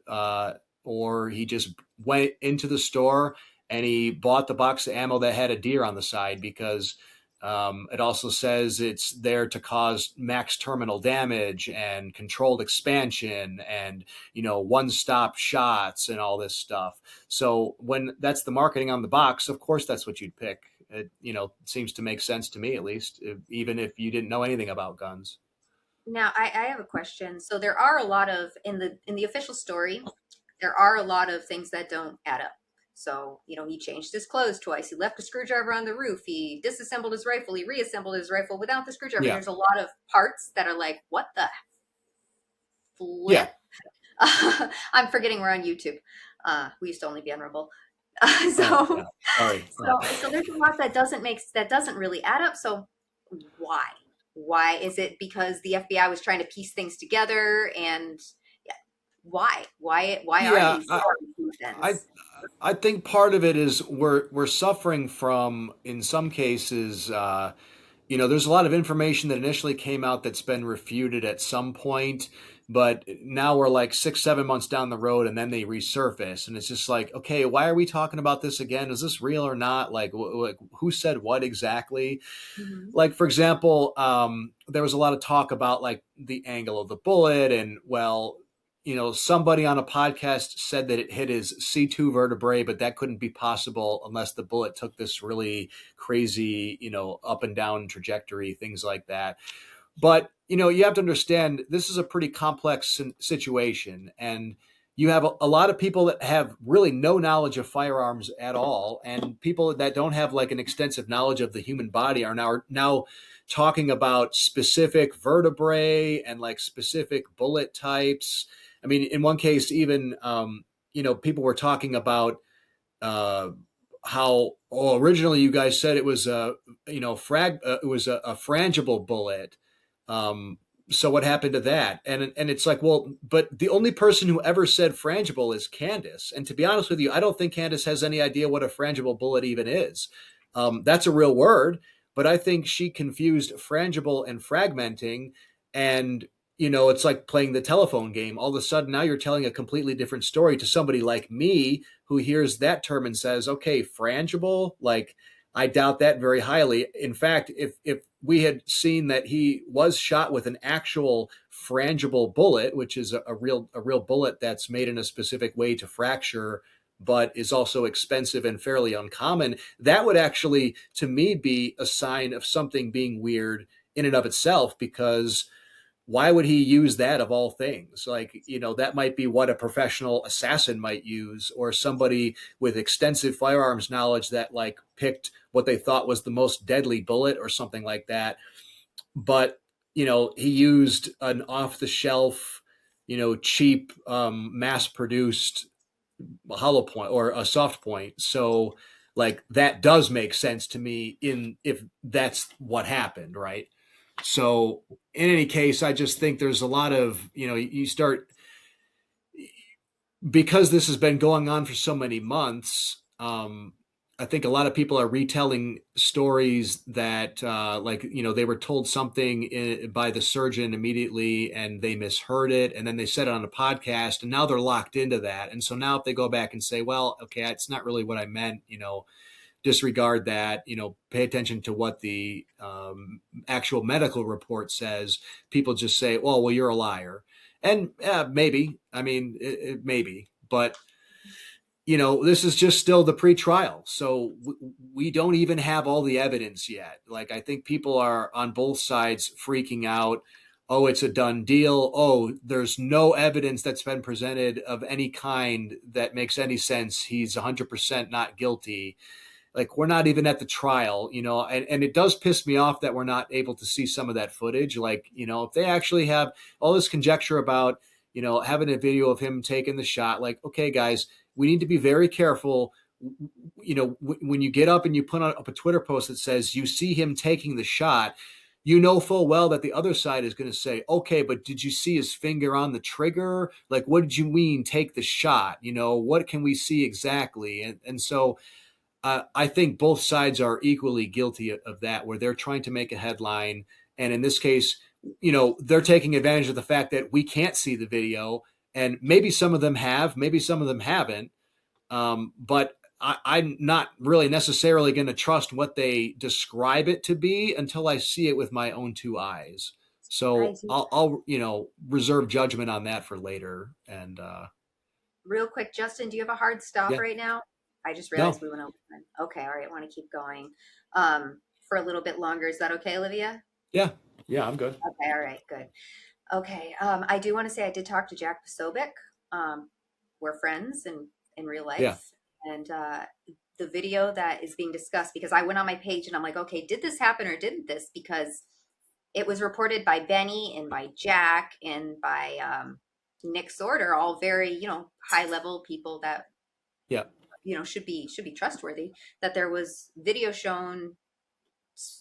or he just went into the store and he bought the box of ammo that had a deer on the side because it also says it's there to cause max terminal damage and controlled expansion and one-stop shots and all this stuff. So when that's the marketing on the box, of course that's what you'd pick. It seems to make sense to me, at least, even if you didn't know anything about guns. Now, I have a question. So there are a lot of in the official story, there are a lot of things that don't add up. So, he changed his clothes twice. He left a screwdriver on the roof. He disassembled his rifle. He reassembled his rifle without the screwdriver. Yeah. There's a lot of parts that are like, what the Yeah. flip? I'm forgetting we're on YouTube. We used to only be on Rumble. So, Oh, yeah. Sorry. so there's a lot that doesn't really add up. So why? Why is it because the FBI was trying to piece things together and yeah, why are Yeah, these loose I ends? I think part of it is we're suffering from, in some cases, there's a lot of information that initially came out that's been refuted at some point, but now we're like 6, 7 months down the road, and then they resurface, and it's just like, okay, why are we talking about this again? Is this real or not? Like, who said what exactly? Mhm. Like, for example, there was a lot of talk about like the angle of the bullet, and well, somebody on a podcast said that it hit his C2 vertebrae, but that couldn't be possible unless the bullet took this really crazy, up and down trajectory, things like that. But, you have to understand this is a pretty complex situation. And you have a lot of people that have really no knowledge of firearms at all. And people that don't have like an extensive knowledge of the human body are now talking about specific vertebrae and like specific bullet types. I mean, in one case, even, people were talking about uh, how originally you guys said it was it was a frangible bullet. Um, so what happened to that? And it's like, well, but the only person who ever said frangible is Candace. And to be honest with you, I don't think Candace has any idea what a frangible bullet even is. That's a real word, but I think she confused frangible and fragmenting. And it's like playing the telephone game. All of a sudden, now you're telling a completely different story to somebody like me who hears that term and says, okay, frangible, like I doubt that very highly. In fact, if we had seen that he was shot with an actual frangible bullet, which is a real bullet that's made in a specific way to fracture, but is also expensive and fairly uncommon, that would actually, to me, be a sign of something being weird in and of itself, because why would he use that of all things? Like, that might be what a professional assassin might use, or somebody with extensive firearms knowledge that like picked what they thought was the most deadly bullet or something like that. But, he used an off the shelf, cheap, mass produced hollow point or a soft point. So like that does make sense to me in if that's what happened, right? So in any case, I just think there's a lot of, you start, because this has been going on for so many months. I think a lot of people are retelling stories that, like, they were told something by the surgeon immediately and they misheard it. And then they said it on a podcast and now they're locked into that. And so now if they go back and say, well, okay, it's not really what I meant, disregard that, pay attention to what the actual medical report says, people just say, well, you're a liar. And maybe, I mean, maybe, but this is just still the pre-trial. So we don't even have all the evidence yet. Like, I think people are on both sides freaking out. Oh, it's a done deal. Oh, there's no evidence that's been presented of any kind that makes any sense. He's 100% not guilty. Like, we're not even at the trial, and it does piss me off that we're not able to see some of that footage. Like, if they actually have all this conjecture about, having a video of him taking the shot, like, okay, guys, we need to be very careful. When you get up and you put up a Twitter post that says you see him taking the shot, full well that the other side is going to say, okay, but did you see his finger on the trigger? Like, what did you mean take the shot? What can we see exactly? And so I think both sides are equally guilty of that, where they're trying to make a headline. And in this case, they're taking advantage of the fact that we can't see the video. And maybe some of them have, maybe some of them haven't. But I'm not really necessarily going to trust what they describe it to be until I see it with my own two eyes. So I'll reserve judgment on that for later. And Real quick, Justin, do you have a hard stop yeah, right now? I just no, realized we went over. Okay, all right, I want to keep going for a little bit longer. Is that okay, Olivia? yeah, I'm good. Okay, all right, good. Okay, I do want to say I did talk to Jack Posobiec. We're friends in real Yeah, life, and the video that is being discussed, because I went on my page and I'm like, okay, did this happen or didn't this? Because it was reported by Benny and by Jack and by Nick Sorter, all very high level people that yeah. should be trustworthy. That there was video shown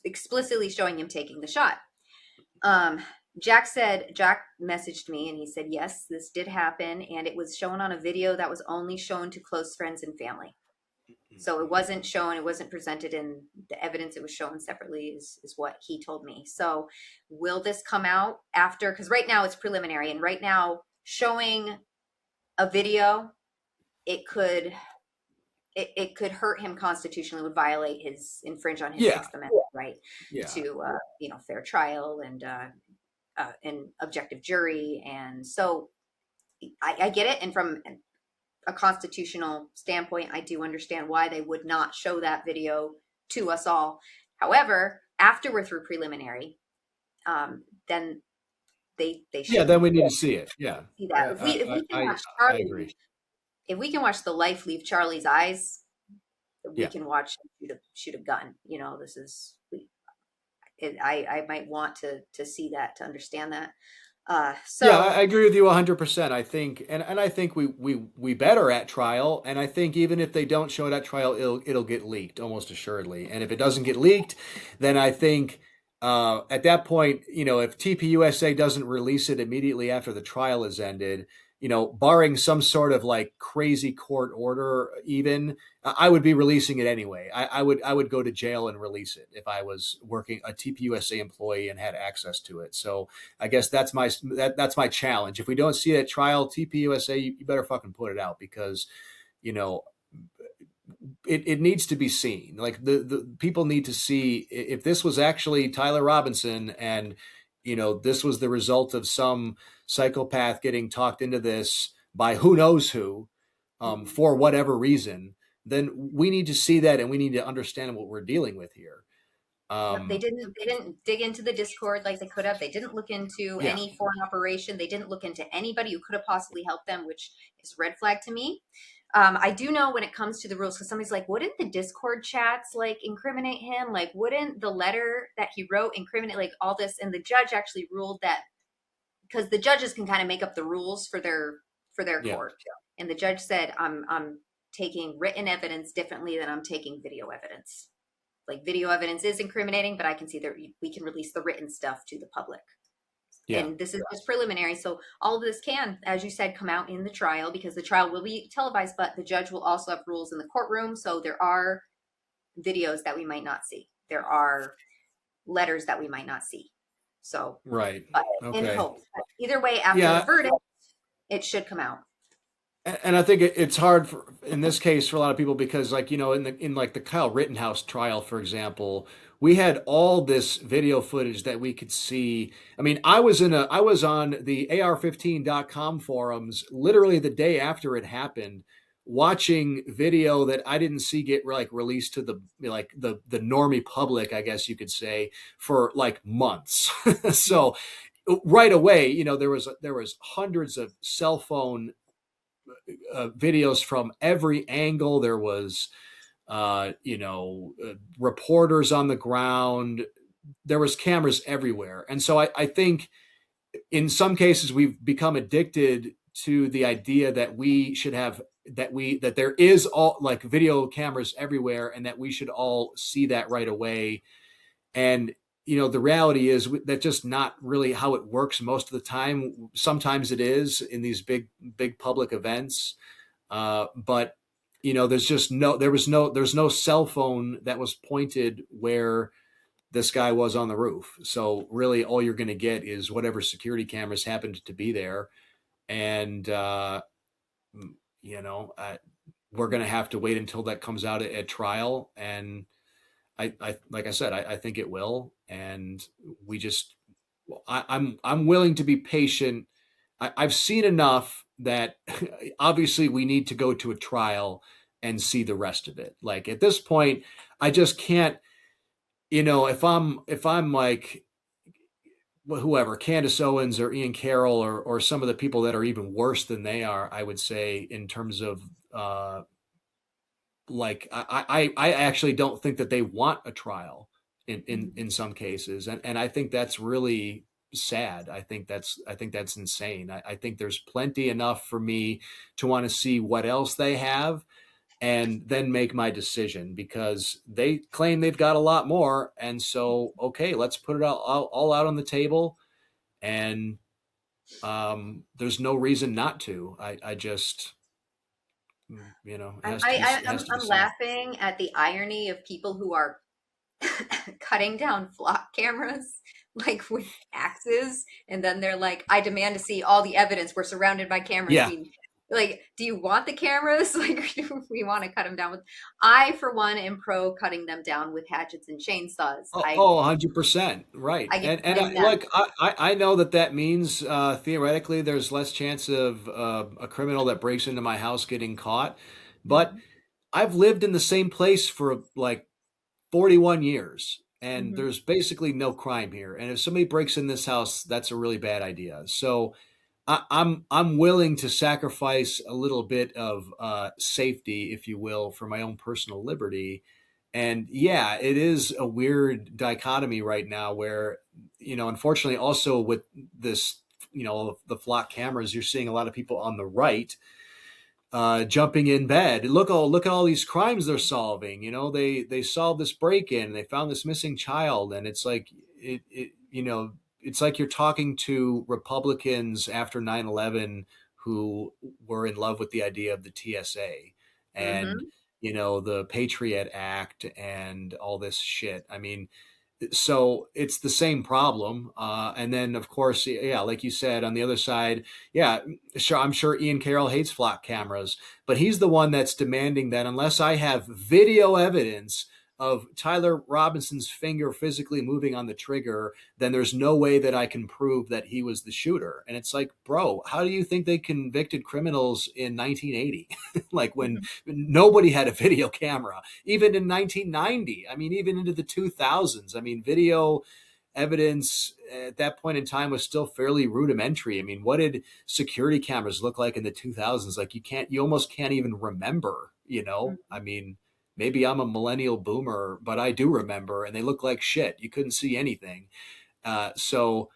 explicitly showing him taking the shot. Jack messaged me and he said, yes, this did happen. And it was shown on a video that was only shown to close friends and family. So it wasn't shown, it wasn't presented in the evidence. It was shown separately is what he told me. So will this come out after? Because right now it's preliminary. And right now showing a video, it could hurt him constitutionally, would infringe on his Sixth Amendment right to fair trial and an objective jury. And so I get it. And from a constitutional standpoint, I do understand why they would not show that video to us all. However, after we're through preliminary, then they should. Yeah, then we need to see it. Yeah, see that. If we can watch Charlie, I agree. If we can watch the life leave Charlie's eyes, we Yeah. can watch him shoot a gun. This is. I might want to see that, to understand that. So yeah, I agree with you 100%. I think, and I think we better at trial, and I think even if they don't show it at trial, it'll get leaked almost assuredly. And if it doesn't get leaked, then I think at that point, if TPUSA doesn't release it immediately after the trial is ended, barring some sort of like crazy court order, even I would be releasing it anyway. I would go to jail and release it if I was working a TPUSA employee and had access to it. So I guess that's my challenge. If we don't see it at trial, TPUSA, you better fucking put it out, because it needs to be seen. Like the people need to see if this was actually Tyler Robinson and this was the result of some psychopath getting talked into this by who knows who, for whatever reason, then we need to see that and we need to understand what we're dealing with here. They didn't dig into the Discord like they could have. They didn't look into any foreign operation. They didn't look into anybody who could have possibly helped them, which is red flag to me. I do know when it comes to the rules, because somebody's like, wouldn't the Discord chats like incriminate him? Like, wouldn't the letter that he wrote incriminate like all this? And the judge actually ruled that, because the judges can kind of make up the rules for their court. And the judge said, I'm taking written evidence differently than I'm taking video evidence. Like, video evidence is incriminating, but I can see that we can release the written stuff to the public. Yeah. And this is just preliminary. So all of this can, as you said, come out in the trial, because the trial will be televised, but the judge will also have rules in the courtroom. So there are videos that we might not see. There are letters that we might not see. So, Right. but in Okay. hopes, but either way, after the Yeah. verdict, it should come out. And I think it's hard in this case for a lot of people because, like, in like the Kyle Rittenhouse trial, for example, we had all this video footage that we could see. I mean, I was on the AR15.com forums literally the day after it happened, watching video that I didn't see get like released to the normie public, I guess you could say, for like months. So right away, there was hundreds of cell phone videos from every angle. There was, reporters on the ground. There was cameras everywhere, and so I think in some cases we've become addicted to the idea that we should have that there is all like video cameras everywhere, and that we should all see that right away. And the reality is that's just not really how it works most of the time. Sometimes it is in these big public events, but there's no cell phone that was pointed where this guy was on the roof. So really, all you're going to get is whatever security cameras happened to be there, and we're going to have to wait until that comes out at trial. And I like I said, I think it will, and we just I'm willing to be patient. I've seen enough that obviously we need to go to a trial and see the rest of it. Like at this point, I just can't, if I'm like whoever, Candace Owens or Ian Carroll or some of the people that are even worse than they are, I would say in terms of like I actually don't think that they want a trial in some cases, and I think that's really sad. I think that's insane. I think there's plenty enough for me to want to see what else they have and then make my decision, because they claim they've got a lot more, and so okay, let's put it all out on the table. And there's no reason not to. I just it I'm, has to I, be I, has I'm, to be I'm seen. laughing at the irony of people who are cutting down flock cameras like with axes, and then they're like, I demand to see all the evidence. We're surrounded by cameras. Yeah. We like, do you want the cameras? Like, do we want to cut them down with? I, for one, am pro cutting them down with hatchets and chainsaws. Oh, I 100%. Right. I get And behind I, that. like, I know that means theoretically there's less chance of a criminal that breaks into my house getting caught. But Hmm. I've lived in the same place for like 41 years, and Hmm. there's basically no crime here. And if somebody breaks in this house, that's a really bad idea. So I'm willing to sacrifice a little bit of safety, if you will, for my own personal liberty. And yeah, it is a weird dichotomy right now where, unfortunately, also with this, the flock cameras, you're seeing a lot of people on the right jumping in bed. Look at all these crimes they're solving. They solved this break in, they found this missing child, and it's like it's like you're talking to Republicans after 9/11 who were in love with the idea of the TSA and Hmm. the Patriot Act and all this shit. I mean, so it's the same problem. And then, of course, yeah, like you said, on the other side, yeah, sure, I'm sure Ian Carroll hates flock cameras, but he's the one that's demanding that unless I have video evidence of Tyler Robinson's finger physically moving on the trigger, then there's no way that I can prove that he was the shooter. And it's like, bro, how do you think they convicted criminals in 1980? Like when nobody had a video camera, even in 1990. I mean, even into the 2000s. I mean, video evidence at that point in time was still fairly rudimentary. I mean, what did security cameras look like in the 2000s? Like you almost can't even remember, I mean, maybe I'm a millennial boomer, but I do remember, and they look like shit. You couldn't see anything. So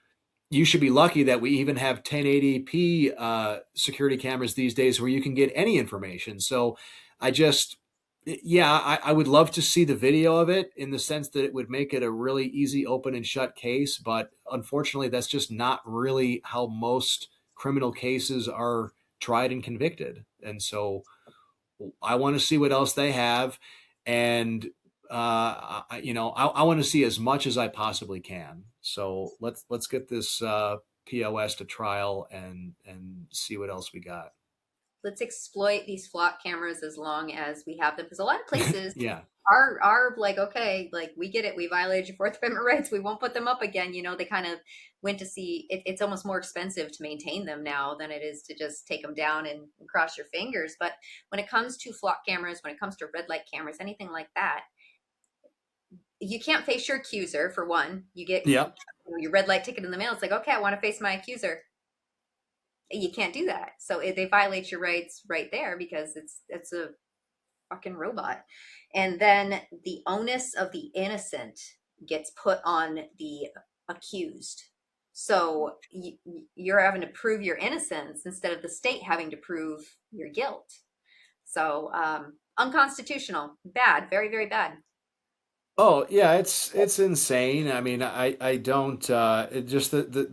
you should be lucky that we even have 1080p security cameras these days where you can get any information. So I just, yeah, I would love to see the video of it in the sense that it would make it a really easy open and shut case. But unfortunately, that's just not really how most criminal cases are tried and convicted. And so I want to see what else they have. And I want to see as much as I possibly can. So let's get this POS to trial and see what else we got. Let's exploit these flock cameras as long as we have them, because a lot of places Yeah. are like, okay, like we get it, we violated your Fourth Amendment rights, we won't put them up again. They kind of went to see it, it's almost more expensive to maintain them now than it is to just take them down and cross your fingers. But when it comes to flock cameras, when it comes to red light cameras, anything like that, you can't face your accuser. For one, you get Yeah. your red light ticket in the mail, it's like, okay, I want to face my accuser. You can't do that. So they violate your rights right there, because it's a fucking robot. And then the onus of the innocent gets put on the accused. So you're having to prove your innocence instead of the state having to prove your guilt. So unconstitutional, bad, very, very bad. Oh yeah, it's insane. I mean, I don't just the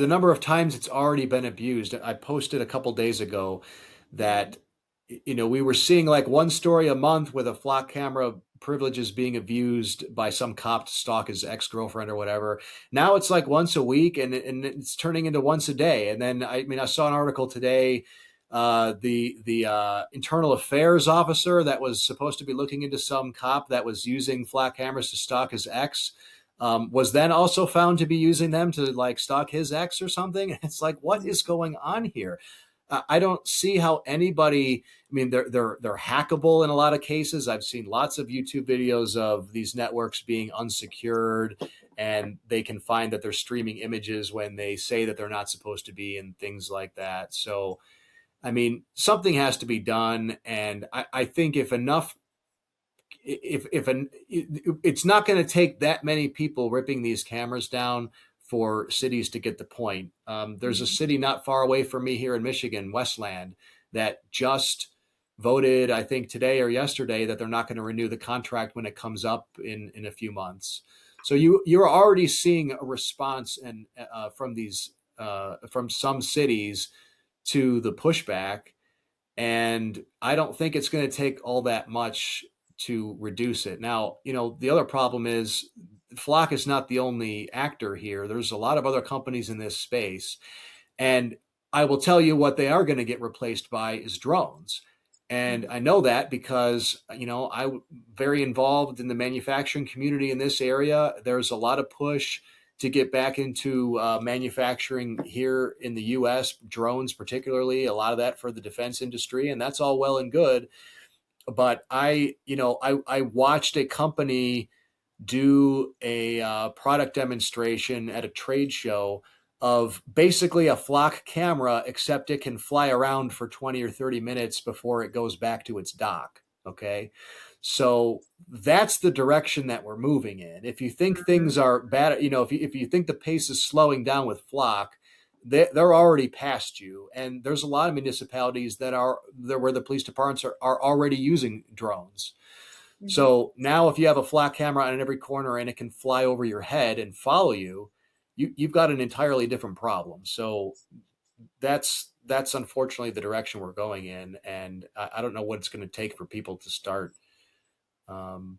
number of times it's already been abused. I posted a couple days ago that we were seeing like one story a month with a flock camera privileges being abused by some cop to stalk his ex-girlfriend or whatever. Now it's like once a week, and it's turning into once a day. And then I saw an article today, the internal affairs officer that was supposed to be looking into some cop that was using flat cameras to stalk his ex, was then also found to be using them to like stalk his ex or something. It's like, what is going on here? I don't see how anybody. I mean, they're hackable in a lot of cases. I've seen lots of YouTube videos of these networks being unsecured, and they can find that they're streaming images when they say that they're not supposed to be, and things like that. So I mean, something has to be done, and I think if enough, if an, it's not going to take that many people ripping these cameras down for cities to get the point. There's a city not far away from me here in Michigan, Westland, that just voted, I think today or yesterday, that they're not going to renew the contract when it comes up in a few months. So you're already seeing a response and from these from some cities to the pushback. And I don't think it's going to take all that much to reduce it. Now, the other problem is Flock is not the only actor here. There's a lot of other companies in this space. And I will tell you what they are going to get replaced by is drones. And I know that because, I'm very involved in the manufacturing community in this area. There's a lot of push to get back into manufacturing here in the U.S., drones particularly, a lot of that for the defense industry, and that's all well and good. But I watched a company do a product demonstration at a trade show of basically a flock camera, except it can fly around for 20 or 30 minutes before it goes back to its dock. Okay. So that's the direction that we're moving in. If you think things are bad, if you think the pace is slowing down with flock, they're already past you. And there's a lot of municipalities that are there where the police departments are already using drones. So now if you have a flat camera on every corner and it can fly over your head and follow you, you've got an entirely different problem. So that's unfortunately the direction we're going in. And I don't know what it's going to take for people to start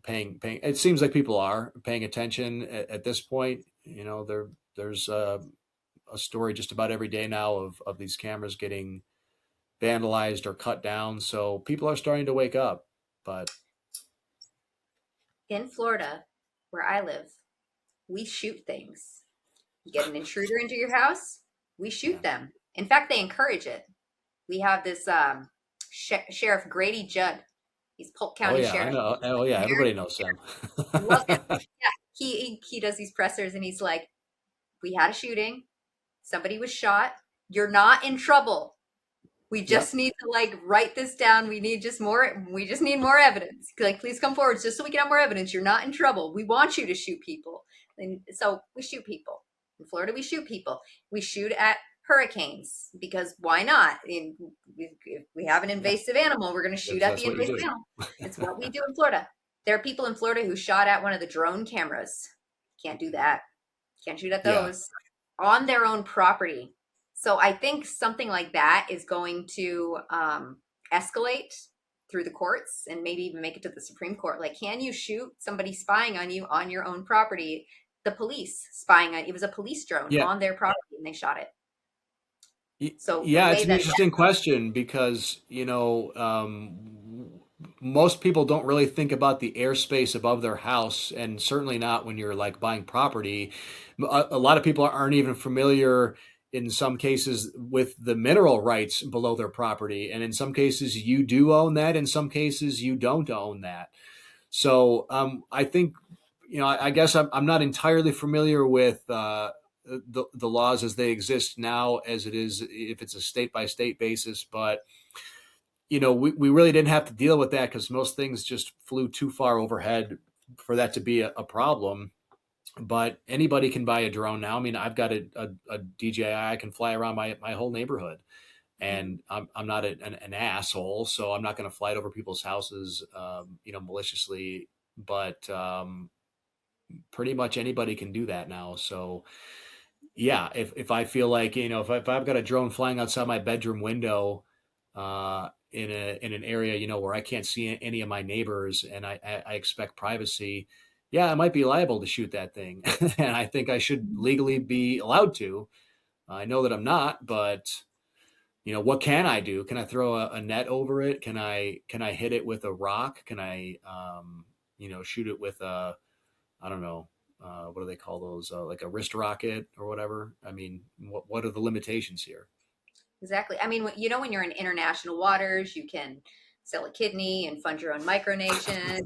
paying. It seems like people are paying attention at this point. There's a story just about every day now of these cameras getting vandalized or cut down. So people are starting to wake up, but In Florida, where I live, we shoot things. You get an intruder into your house, we shoot yeah. them. In fact, they encourage it. We have this Sheriff Grady Judd. He's Polk Oh County yeah, I Sheriff. know. Oh yeah, everybody knows him. Love him. Yeah, he does these pressers, and he's like, "We had a shooting. Somebody was shot. You're not in trouble. We Yep. just need to like write this down. We just need more evidence. Like, please come forward just so we can have more evidence. You're not in trouble. We want you to shoot people." And so we shoot people. In Florida, we shoot people. We shoot at hurricanes because why not? If we have an Yeah. invasive animal, we're going to shoot at That's the what you invasive do. animal. It's what we do in Florida. There are people in Florida who shot at one of the drone cameras. Can't do that. Can't shoot at Yeah. those on their own property. So I think something like that is going to escalate. through the courts and maybe even make it to the Supreme Court. Like, can you shoot somebody spying on you on your own property? The police spying on it was a police drone Yeah. on their property and they shot it. So the Yeah, way it's an that interesting question because, most people don't really think about the airspace above their house, and certainly not when you're like buying property. A lot of people aren't even familiar in some cases with the mineral rights below their property. And in some cases, you do own that. In some cases, you don't own that. So I think, I guess I'm not entirely familiar with the laws as they exist now, as it is if it's a state by state basis. But we really didn't have to deal with that because most things just flew too far overhead for that to be a problem. But anybody can buy a drone now. I mean, I've got a DJI. I can fly around my whole neighborhood, and I'm not an asshole, so I'm not going to fly it over people's houses, maliciously. But pretty much anybody can do that now. So yeah, if I feel like, if I've got a drone flying outside my bedroom window, in an area, where I can't see any of my neighbors, and I expect privacy, yeah, I might be liable to shoot that thing. And I think I should legally be allowed to. I know that I'm not, but what can I do? Can I throw a net over it? Can I hit it with a rock? Can I, shoot it with a, I don't know, what do they call those? Like a wrist rocket or whatever. I mean, what are the limitations here? exactly. I mean, when you're in international waters, you can sell a kidney and fund your own micronation,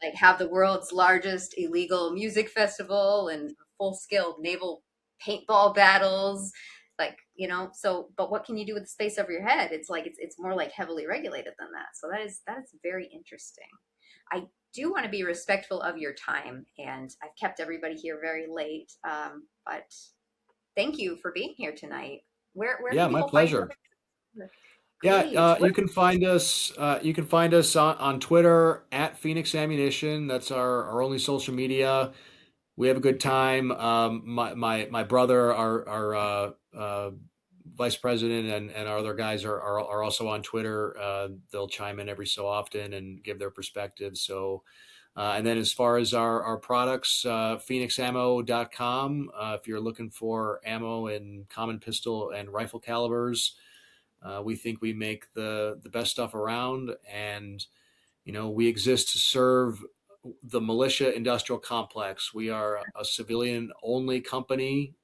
like have the world's largest illegal music festival and full scale naval paintball battles. Like, so, but what can you do with the space over your head? It's like, it's more like heavily regulated than that. So that is very interesting. I do want to be respectful of your time, and I've kept everybody here very late. But thank you for being here tonight. Where Yeah, can my people find pleasure. you? Yeah, Great. you can find us. You can find us on Twitter at Phoenix Ammunition. That's our only social media. We have a good time. My brother, our vice president, and our other guys are also on Twitter. They'll chime in every so often and give their perspective. So, and then as far as our products, phoenixammo.com. If you're looking for ammo in common pistol and rifle calibers, we think we make the best stuff around, and we exist to serve the militia industrial complex. We are a civilian only company.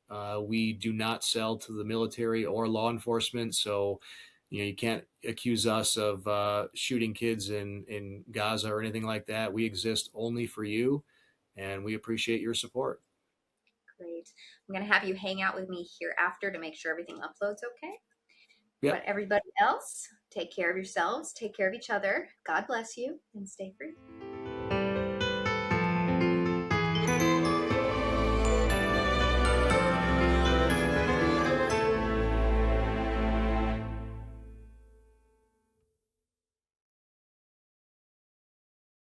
We do not sell to the military or law enforcement. So, you can't accuse us of shooting kids in Gaza or anything like that. We exist only for you, and we appreciate your support. Great. I'm going to have you hang out with me here after to make sure everything uploads okay. But Yep. everybody else, take care of yourselves, take care of each other. God bless you, and stay free.